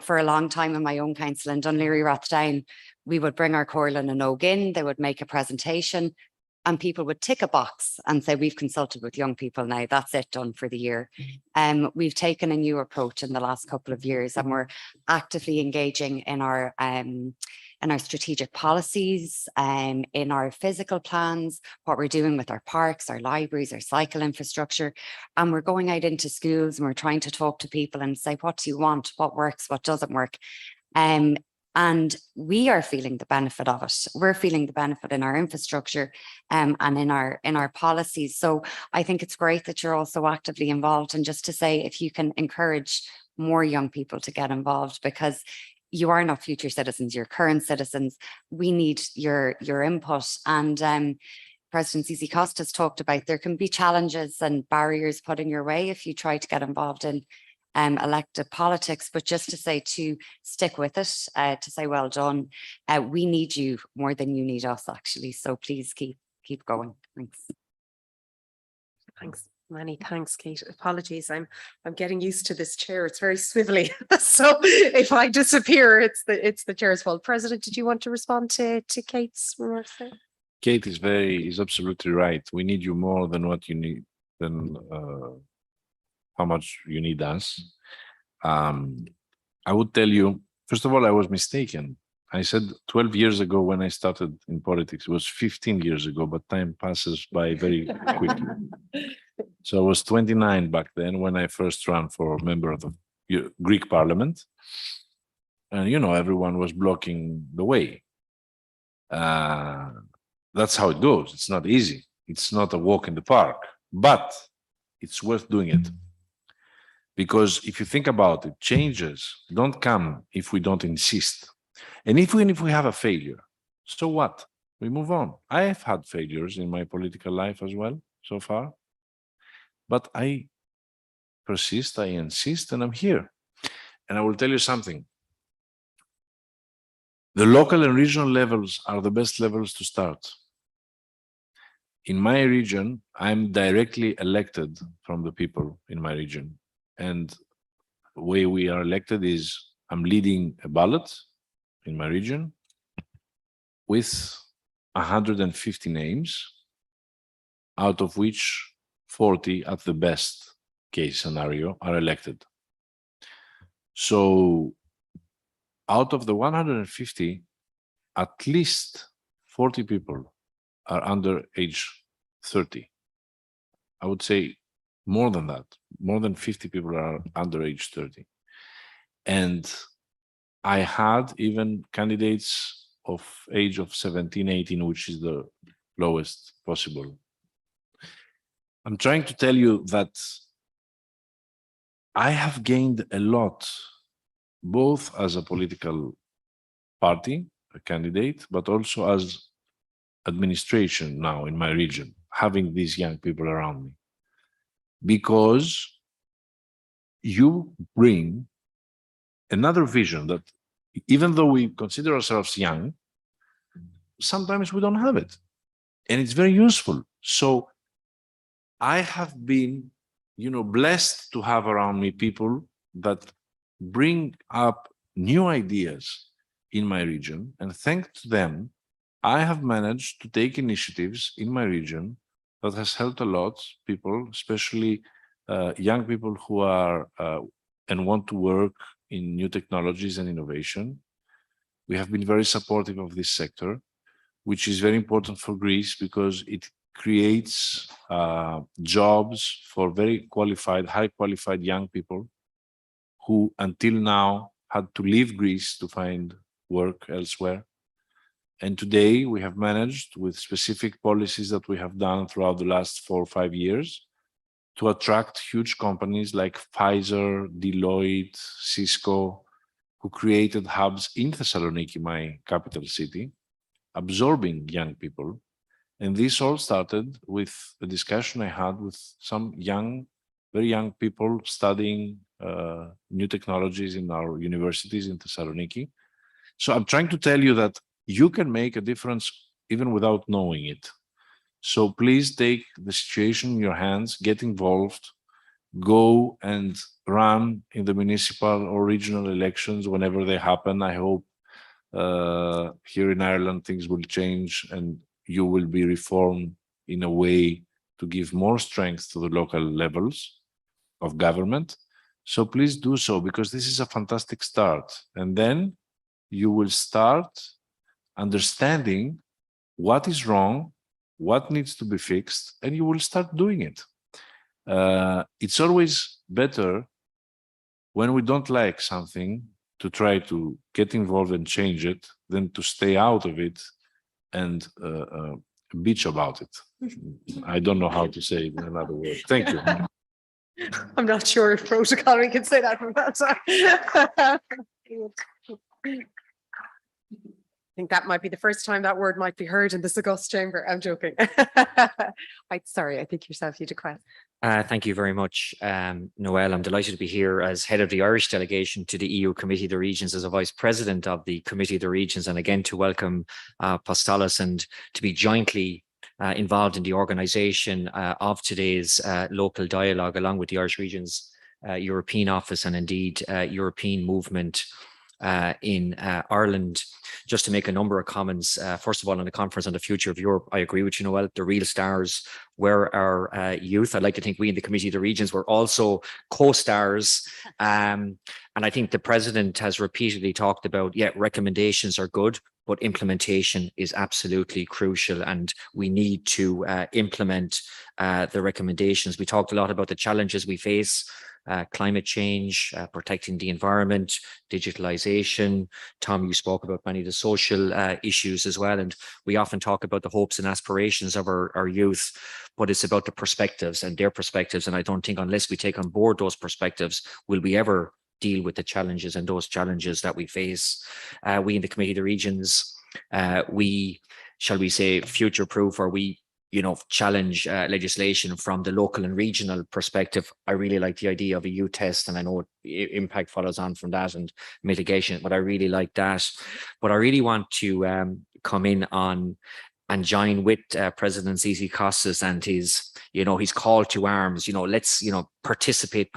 for a long time in my own council in Dunleary Rathdown, we would bring our Corlin and Oak in, they would make a presentation, and people would tick a box and say, we've consulted with young people now, that's it, done for the year. We've taken a new approach in the last couple of years, and we're actively engaging in our strategic policies, in our physical plans, what we're doing with our parks, our libraries, our cycle infrastructure. And we're going out into schools and we're trying to talk to people and say, what do you want? What works? What doesn't work? And we are feeling the benefit of it. We're feeling the benefit in our infrastructure and in our policies. So I think it's great that you're also actively involved. And just to say, if you can encourage more young people to get involved, because you are not future citizens, you're current citizens. We need your input. And President Zizi Costa has talked about there can be challenges and barriers put in your way if you try to get involved in elected politics, but just to say to stick with it, to say well done. We need you more than you need us, actually. So please keep going. Thanks. Thanks. Many thanks, Kate. Apologies, I'm getting used to this chair. It's very swivelly. So if I disappear, it's the chair's fault. President, did you want to respond to Kate's remarks there? Kate is absolutely right. We need you more than what you need, than how much you need us. I would tell you, first of all, I was mistaken. I said 12 years ago when I started in politics. It was 15 years ago, but time passes by very quickly. So I was 29 back then when I first ran for member of the Greek parliament. And, you know, everyone was blocking the way. That's how it goes. It's not easy. It's not a walk in the park, but it's worth doing it. Because if you think about it, changes don't come if we don't insist. And even if we have a failure, so what? We move on. I have had failures in my political life as well, so far. But I persist, I insist, and I'm here. And I will tell you something. The local and regional levels are the best levels to start. In my region, I'm directly elected from the people in my region. And the way we are elected is I'm leading a ballot in my region with 150 names, out of which 40 at the best case scenario are elected. So out of the 150, at least 40 people are under age 30. I would say more than that, more than 50 people are under age 30. And I had even candidates of age of 17, 18, which is the lowest possible. I'm trying to tell you that I have gained a lot, both as a political party, a candidate, but also as administration now in my region, having these young people around me. Because you bring another vision that even though we consider ourselves young, sometimes we don't have it. And it's very useful. So I have been, you know, blessed to have around me people that bring up new ideas in my region. And thanks to them, I have managed to take initiatives in my region that has helped a lot people, especially young people who are and want to work in new technologies and innovation. We have been very supportive of this sector, which is very important for Greece because it creates jobs for very qualified, high qualified young people who until now had to leave Greece to find work elsewhere. And today we have managed, with specific policies that we have done throughout the last 4 or 5 years, to attract huge companies like Pfizer, Deloitte, Cisco, who created hubs in Thessaloniki, my capital city, absorbing young people. And this all started with a discussion I had with some young, very young people studying new technologies in our universities in Thessaloniki. So I'm trying to tell you that you can make a difference even without knowing it. So please take the situation in your hands, get involved, go and run in the municipal or regional elections whenever they happen. I hope here in Ireland things will change and you will be reformed in a way to give more strength to the local levels of government. So please do so, because this is a fantastic start. And then you will start understanding what is wrong, what needs to be fixed, and you will start doing it. It's always better when we don't like something to try to get involved and change it than to stay out of it and bitch about it. I don't know how to say it in another word. Thank you. I'm not sure if protocol we can say that from that side. I think that might be the first time that word might be heard in this august chamber. I'm joking. Sorry, I think yourself, you declare. Thank you very much, Noel. I'm delighted to be here as head of the Irish delegation to the EU Committee of the Regions, as a vice president of the Committee of the Regions, and again to welcome Postalis and to be jointly involved in the organisation of today's local dialogue, along with the Irish Regions European Office and indeed European Movement in Ireland. Just to make a number of comments, first of all, on the conference on the future of Europe, I agree with you, Noel. The real stars were our youth. I'd like to think we in the Committee of the Regions were also co-stars. And I think the President has repeatedly talked about, yeah, recommendations are good, but implementation is absolutely crucial, and we need to implement the recommendations. We talked a lot about the challenges we face. Climate change, protecting the environment, digitalization. Tom, you spoke about many of the social issues as well. And we often talk about the hopes and aspirations of our youth, but it's about the perspectives and their perspectives. And I don't think unless we take on board those perspectives, will we ever deal with the challenges and those challenges that we face. We in the Committee of the Regions, we, shall we say, future-proof, or we challenge legislation from the local and regional perspective. I really like the idea of a youth test, and I know impact follows on from that and mitigation, but I really like that. But I really want to come in on and join with President Zizi Kostas and his call to arms. Let's participate,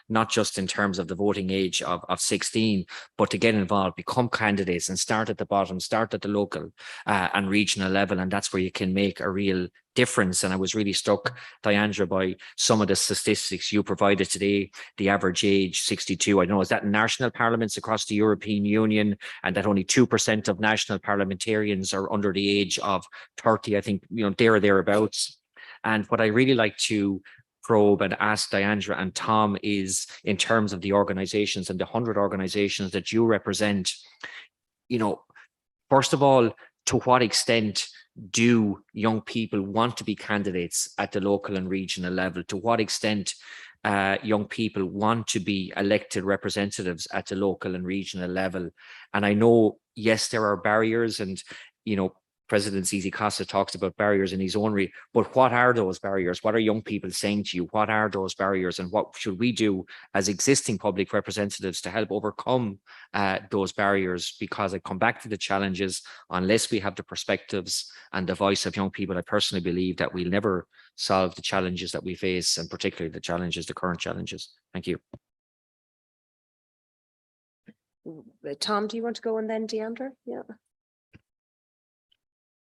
not just in terms of the voting age of 16, but to get involved, become candidates, and start at the bottom, start at the local and regional level, and that's where you can make a real difference. And I was really struck, Diandra, by some of the statistics you provided today. The average age 62. I don't know, is that national parliaments across the European Union, and that only 2% of national parliamentarians are under the age of 30. I think there or thereabouts. And what I really like to probe and ask Diandra and Tom is, in terms of the organizations and the 100 organizations that you represent, first of all, to what extent do young people want to be candidates at the local and regional level? To what extent young people want to be elected representatives at the local and regional level? And I know, yes, there are barriers, and President Zizi Kostas talks about barriers in his own but what are those barriers? What are young people saying to you? What are those barriers, and what should we do as existing public representatives to help overcome those barriers? Because I come back to the challenges, unless we have the perspectives and the voice of young people, I personally believe that we'll never solve the challenges that we face, and particularly the current challenges. Thank you. Tom, do you want to go, and then Deandra? Yeah.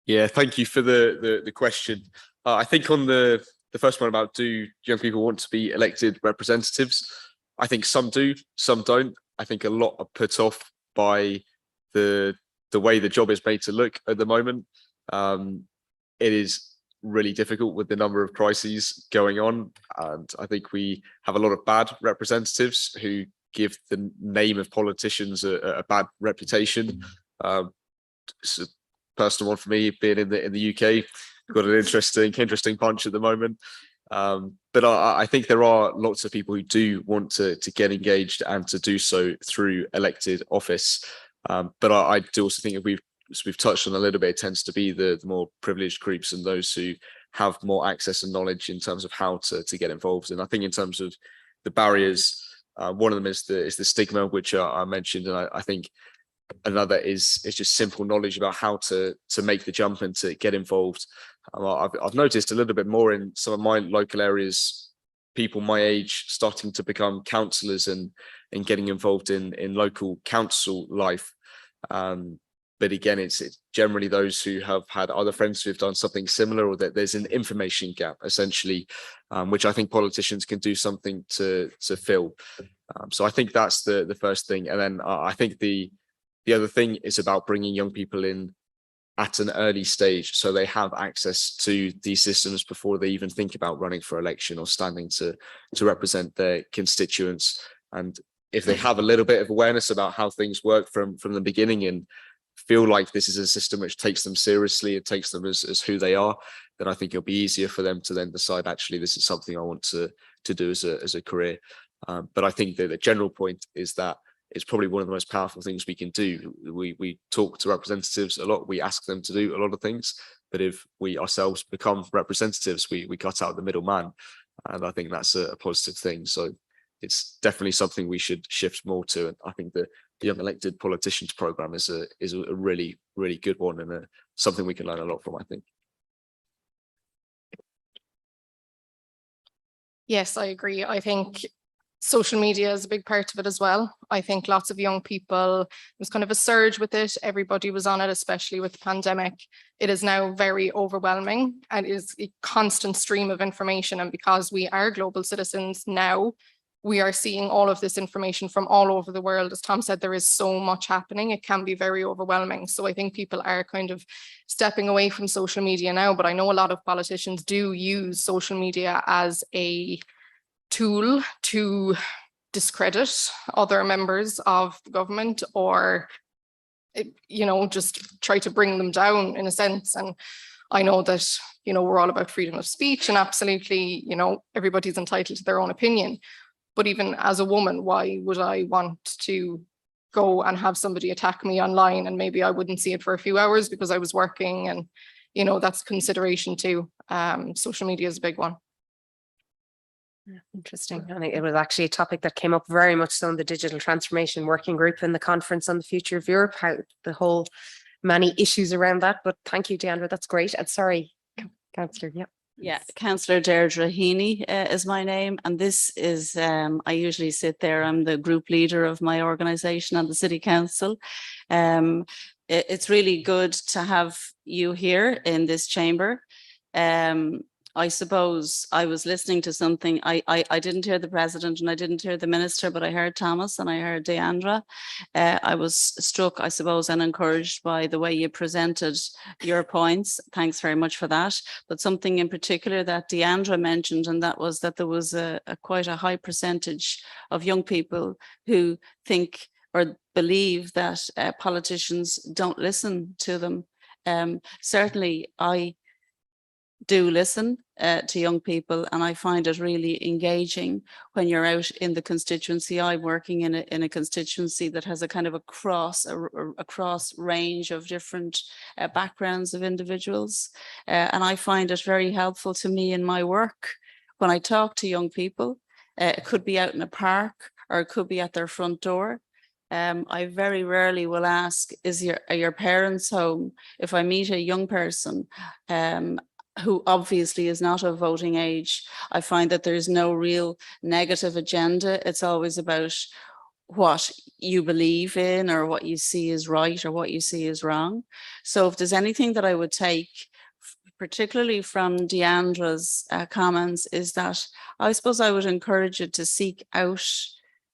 Yeah, thank you for the question. I think on the first one about, do young people want to be elected representatives? I think some do, some don't. I think a lot are put off by the way the job is made to look at the moment. It is really difficult with the number of crises going on, and I think we have a lot of bad representatives who give the name of politicians a bad reputation. So personal one for me, being in the UK, got an interesting bunch at the moment. But I think there are lots of people who do want to get engaged and to do so through elected office. But I do also think, if we've touched on a little bit, it tends to be the more privileged groups and those who have more access and knowledge in terms of how to get involved. And I think in terms of the barriers, one of them is the stigma, which I mentioned, and I think another is just simple knowledge about how to make the jump and to get involved. I've noticed a little bit more in some of my local areas, people my age starting to become councillors and getting involved in local council life. But again, it's generally those who have had other friends who have done something similar, or that there's an information gap, essentially, which I think politicians can do something to fill. So I think that's the first thing. And then I think the other thing is about bringing young people in at an early stage, so they have access to these systems before they even think about running for election or standing to represent their constituents. And if they have a little bit of awareness about how things work from the beginning, and feel like this is a system which takes them seriously, it takes them as who they are, then I think it'll be easier for them to then decide, actually, this is something I want to do as a career. But I think that the general point is that it's probably one of the most powerful things we can do. We talk to representatives a lot, we ask them to do a lot of things, but if we ourselves become representatives, we cut out the middleman, and I think that's a positive thing. So it's definitely something we should shift more to, and I think the Young Elected Politicians program is a really, really good one, and something we can learn a lot from, I think. Yes, I agree. I think social media is a big part of it as well. I think lots of young people, it was kind of a surge with it. Everybody was on it, especially with the pandemic. It is now very overwhelming, and it is a constant stream of information. And because we are global citizens now, we are seeing all of this information from all over the world. As Tom said, there is so much happening. It can be very overwhelming. So I think people are kind of stepping away from social media now, but I know a lot of politicians do use social media as a tool to discredit other members of the government, or, you know, just try to bring them down in a sense. And I know that, you know, we're all about freedom of speech, and absolutely, you know, everybody's entitled to their own opinion. But even as a woman, why would I want to go and have somebody attack me online, and maybe I wouldn't see it for a few hours because I was working, and, you know, that's consideration too. Social media is a big one. Yeah, interesting. I think it was actually a topic that came up very much so in the digital transformation working group in the conference on the future of Europe, how the whole many issues around that. But thank you, Deandra. That's great. And sorry, Councillor. Yeah. Yeah, Councillor Deirdre Heaney is my name, and this is, I usually sit there, I'm the group leader of my organisation on the City Council. It's really good to have you here in this chamber. I suppose I was listening to something, I didn't hear the President and I didn't hear the Minister, but I heard Thomas and I heard Deandra. I was struck, I suppose, and encouraged by the way you presented your points. Thanks very much for that. But something in particular that Deandra mentioned, and that was that there was quite a high percentage of young people who think or believe that politicians don't listen to them. Certainly, I do listen to young people, and I find it really engaging when you're out in the constituency. I'm working in a constituency that has a kind of a cross range of different backgrounds of individuals, and I find it very helpful to me in my work when I talk to young people. It could be out in a park or it could be at their front door. I very rarely will ask, are your parents home? If I meet a young person who obviously is not of voting age, I find that there's no real negative agenda. It's always about what you believe in or what you see is right or what you see is wrong. So if there's anything that I would take, particularly from Deandra's comments, is that I suppose I would encourage you to seek out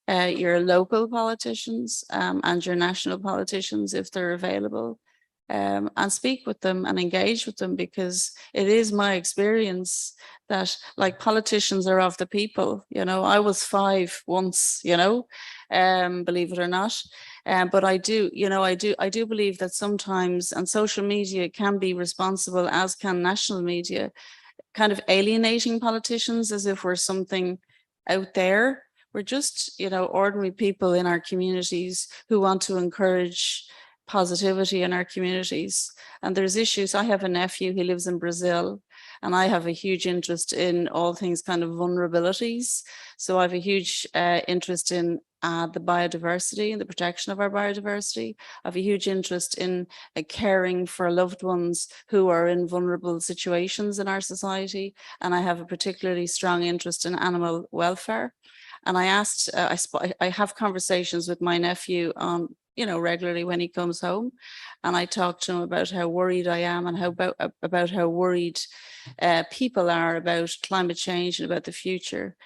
your local politicians and your national politicians if they're available. And speak with them and engage with them, because it is my experience that, like, politicians are of the people. You know, I was 5 once, you know, believe it or not. But I do believe that sometimes, and social media can be responsible, as can national media, kind of alienating politicians as if we're something out there. We're just, you know, ordinary people in our communities who want to encourage positivity in our communities. And there's issues. I have a nephew, he lives in Brazil, and I have a huge interest in all things kind of vulnerabilities. So I have a huge interest in the biodiversity and the protection of our biodiversity. I have a huge interest in caring for loved ones who are in vulnerable situations in our society. And I have a particularly strong interest in animal welfare. And I asked, I have conversations with my nephew on, you know, regularly when he comes home, and I talk to him about how worried I am and about how worried people are about climate change and about the future.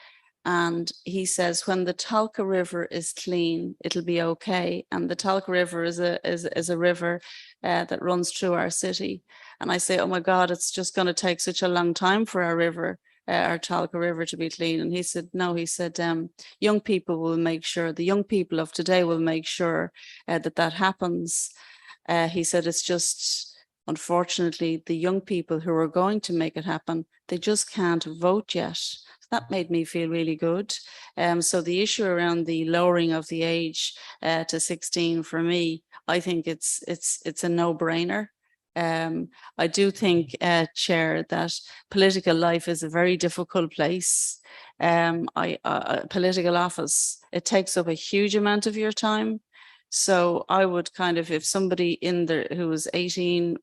And he says, when the Talca River is clean, it'll be okay. And the Talca River is a river that runs through our city. And I say, oh my God, it's just going to take such a long time for our river, our Talca River, to be clean. And he said, no, he said, young people will make sure, the young people of today will make sure that happens. He said, it's just, unfortunately, the young people who are going to make it happen, they just can't vote yet. That made me feel really good. So the issue around the lowering of the age to 16, for me, I think it's a no-brainer. I do think, Chair, that political life is a very difficult place. Political office, it takes up a huge amount of your time. So I would kind of, if somebody in there who was 18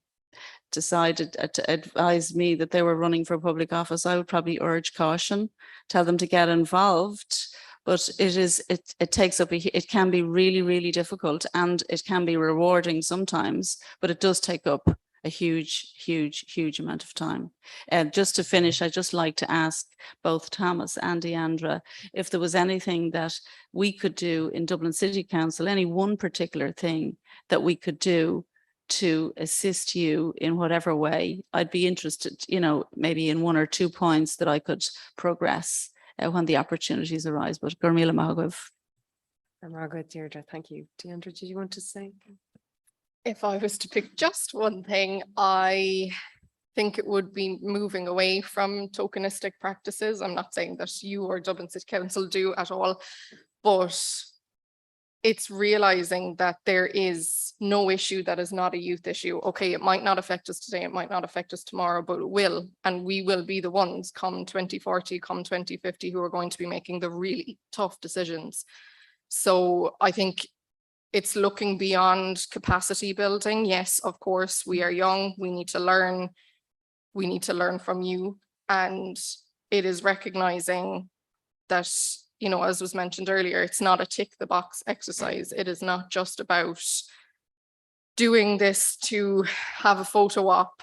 decided to advise me that they were running for public office, I would probably urge caution, tell them to get involved. But it takes up, it can be really, really difficult, and it can be rewarding sometimes, but it does take up a huge amount of time. And just to finish, I'd just like to ask both Thomas and Deandra if there was anything that we could do in Dublin City Council, any one particular thing that we could do to assist you in whatever way. I'd be interested, you know, maybe in 1 or 2 points that I could progress when the opportunities arise. But Gurmila Mahagav. Margaret, Deirdre, thank you. Deandra, did you want to say? If I was to pick just one thing, I think it would be moving away from tokenistic practices. I'm not saying that you or Dublin City Council do at all, but it's realizing that there is no issue that is not a youth issue. Okay, it might not affect us today, it might not affect us tomorrow, but it will. And we will be the ones come 2040, come 2050, who are going to be making the really tough decisions. So I think it's looking beyond capacity building. Yes, of course, we are young, we need to learn. We need to learn from you. And it is recognizing that, you know, as was mentioned earlier, it's not a tick the box exercise. It is not just about doing this to have a photo op.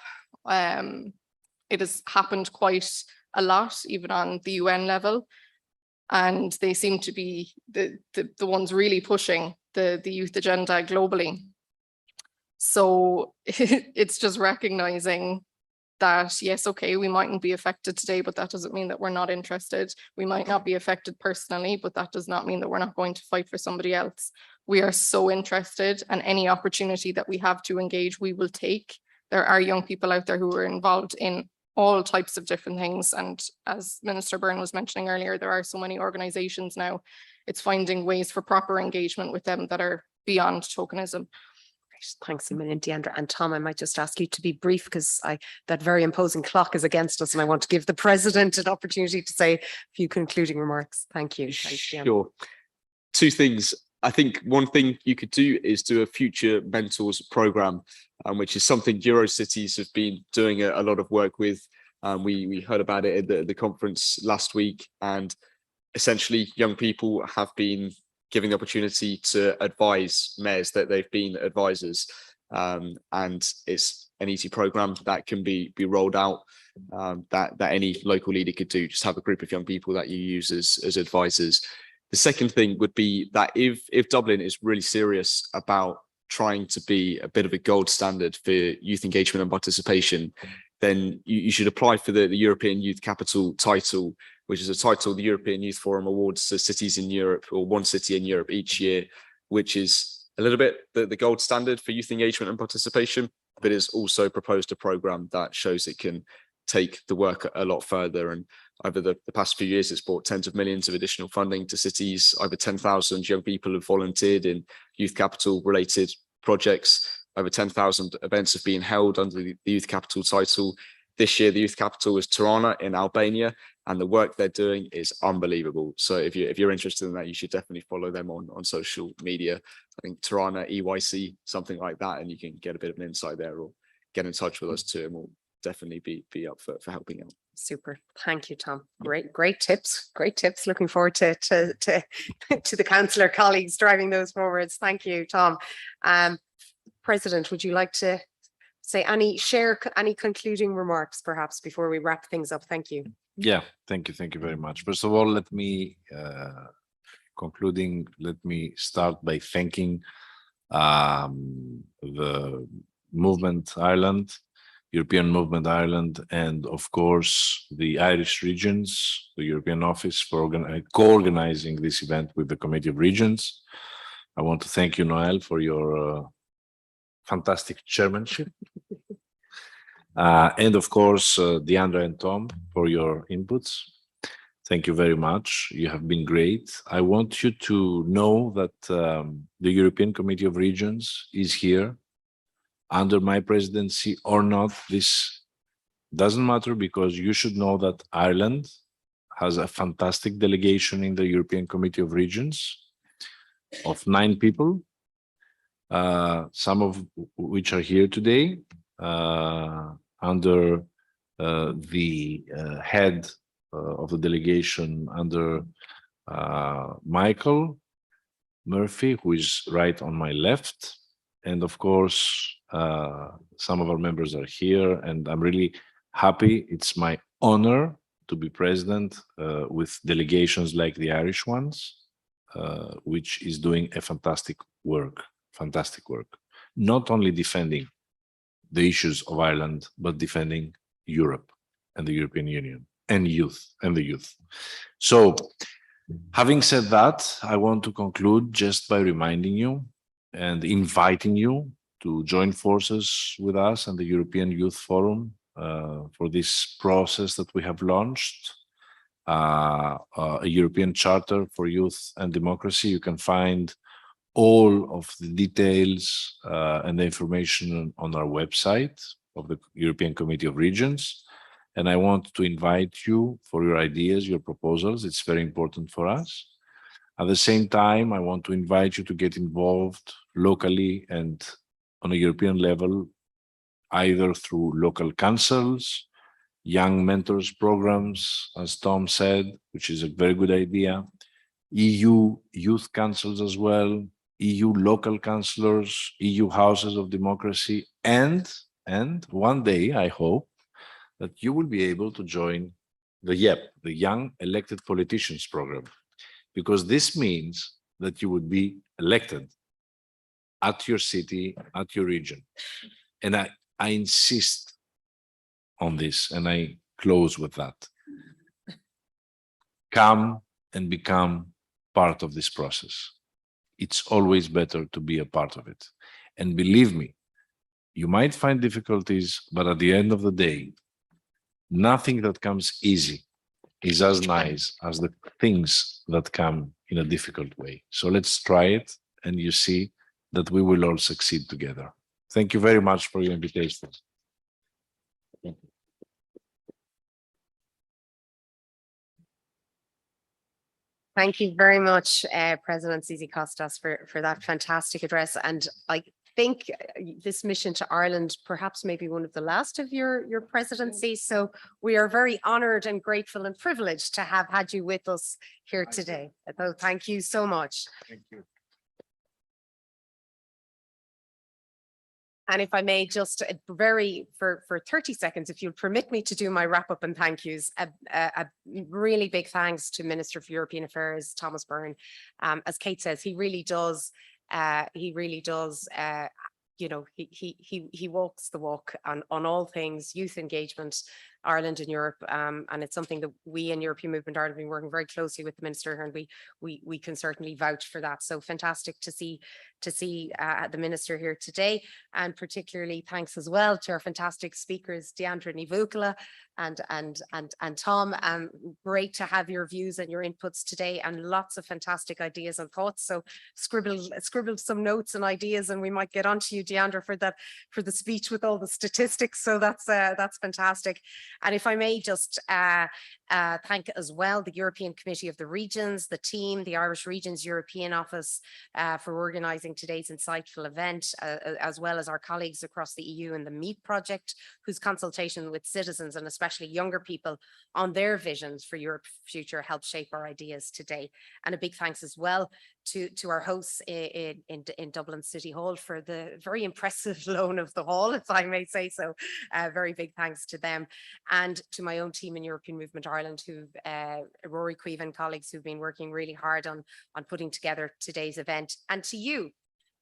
It has happened quite a lot, even on the UN level. And they seem to be the ones really pushing the youth agenda globally. So it's just recognizing that, yes, okay, we mightn't be affected today, but that doesn't mean that we're not interested. We might not be affected personally, but that does not mean that we're not going to fight for somebody else. We are so interested, and any opportunity that we have to engage, we will take. There are young people out there who are involved in all types of different things. And as Minister Byrne was mentioning earlier, there are so many organizations now. It's finding ways for proper engagement with them that are beyond tokenism. Thanks a million, Deandra. And Tom, I might just ask you to be brief, because that very imposing clock is against us, and I want to give the President an opportunity to say a few concluding remarks. Thank you. Thanks, Deandra. Sure. 2 things. I think one thing you could do is do a future mentors program, which is something Eurocities have been doing a lot of work with. We heard about it at the conference last week, and essentially young people have been given the opportunity to advise mayors that they've been advisors, and it's an easy program that can be rolled out, that any local leader could do. Just have a group of young people that you use as advisors. The second thing would be that if Dublin is really serious about trying to be a bit of a gold standard for youth engagement and participation, then you should apply for the European Youth Capital title, which is a title the European Youth Forum awards to cities in Europe, or one city in Europe each year, which is a little bit the gold standard for youth engagement and participation, but it's also proposed a program that shows it can take the work a lot further. And over the past few years, it's brought tens of millions of additional funding to cities. Over 10,000 young people have volunteered in youth capital related projects. Over 10,000 events have been held under the Youth Capital title. This year, the Youth Capital was Tirana in Albania, and the work they're doing is unbelievable. So if you're interested in that, you should definitely follow them on social media. I think Tirana, EYC, something like that, and you can get a bit of an insight there, or get in touch with us too, and we'll definitely be up for helping out. Super. Thank you, Tom. Great tips. Great tips. Looking forward to the councillor colleagues driving those forwards. Thank you, Tom. President, would you like to share any concluding remarks perhaps before we wrap things up? Thank you. Yeah, thank you very much. First of all, let me start by thanking the Movement Ireland, European Movement Ireland, and of course the Irish regions, the European office, for co-organizing this event with the Committee of Regions. I want to thank you, Noel, for your fantastic chairmanship. And of course, Deandra and Tom, for your inputs. Thank you very much. You have been great. I want you to know that the European Committee of Regions is here under my presidency or not. This doesn't matter, because you should know that Ireland has a fantastic delegation in the European Committee of Regions of 9 people, some of which are here today, under the head of the delegation, under Michael Murphy, who is right on my left, and of course Some of our members are here, and I'm really happy. It's my honor to be president with delegations like the Irish ones, which is doing a fantastic work. Not only defending the issues of Ireland, but defending Europe and the European Union and the youth. So, having said that, I want to conclude just by reminding you and inviting you to join forces with us and the European Youth Forum for this process that we have launched, a European Charter for Youth and Democracy. You can find all of the details and the information on our website of the European Committee of Regions. And I want to invite you for your ideas, your proposals. It's very important for us. At the same time, I want to invite you to get involved locally and on a European level, either through local councils, young mentors programs, as Tom said, which is a very good idea, EU youth councils as well, EU local councillors, EU houses of democracy, and one day, I hope, that you will be able to join the YEP, the Young Elected Politicians Program, because this means that you would be elected at your city, at your region. And I insist on this, and I close with that. Come and become part of this process. It's always better to be a part of it. And believe me, you might find difficulties, but at the end of the day, nothing that comes easy is as nice as the things that come in a difficult way. So let's try it, and you see that we will all succeed together. Thank you very much for your invitation. Thank you very much, President Zizi Kostas, for that fantastic address. And I think this mission to Ireland perhaps maybe one of the last of your presidency. So we are very honoured and grateful and privileged to have had you with us here today. So thank you so much. Thank you. And if I may just for 30 seconds, if you'll permit me to do my wrap up and thank yous, a really big thanks to Minister for European Affairs, Thomas Byrne. As Kate says, he really does, you know, he walks the walk on all things youth engagement, Ireland and Europe, and it's something that we in European Movement Ireland have been working very closely with the Minister, and we can certainly vouch for that. So fantastic to see the Minister here today, and particularly thanks as well to our fantastic speakers, Deandra Nivukala and Tom. Great to have your views and your inputs today, and lots of fantastic ideas and thoughts. So scribble some notes and ideas, and we might get onto you, Deandra, for the speech with all the statistics. So that's fantastic. And if I may just thank as well the European Committee of the Regions, the team, the Irish Regions European Office for organising today's insightful event, as well as our colleagues across the EU and the MEET project, whose consultation with citizens and especially younger people on their visions for Europe's future helped shape our ideas today. And a big thanks as well to our hosts in Dublin City Hall for the very impressive loan of the hall, if I may say so. Very big thanks to them, and to my own team in European Movement Ireland, who Rory Queeve and colleagues who've been working really hard on putting together today's event. And to you,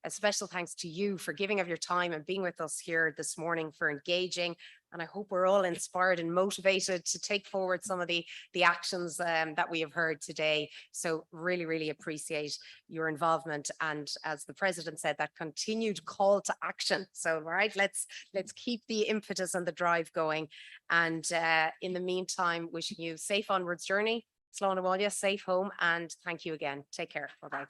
a special thanks to you for giving of your time and being with us here this morning, for engaging. And I hope we're all inspired and motivated to take forward some of the actions that we have heard today. So really appreciate your involvement. And as the President said, that continued call to action. So, right, let's keep the impetus and the drive going. And in the meantime, wishing you safe onwards journey, Slán Abhaile, safe home, and thank you again. Take care. Bye-bye.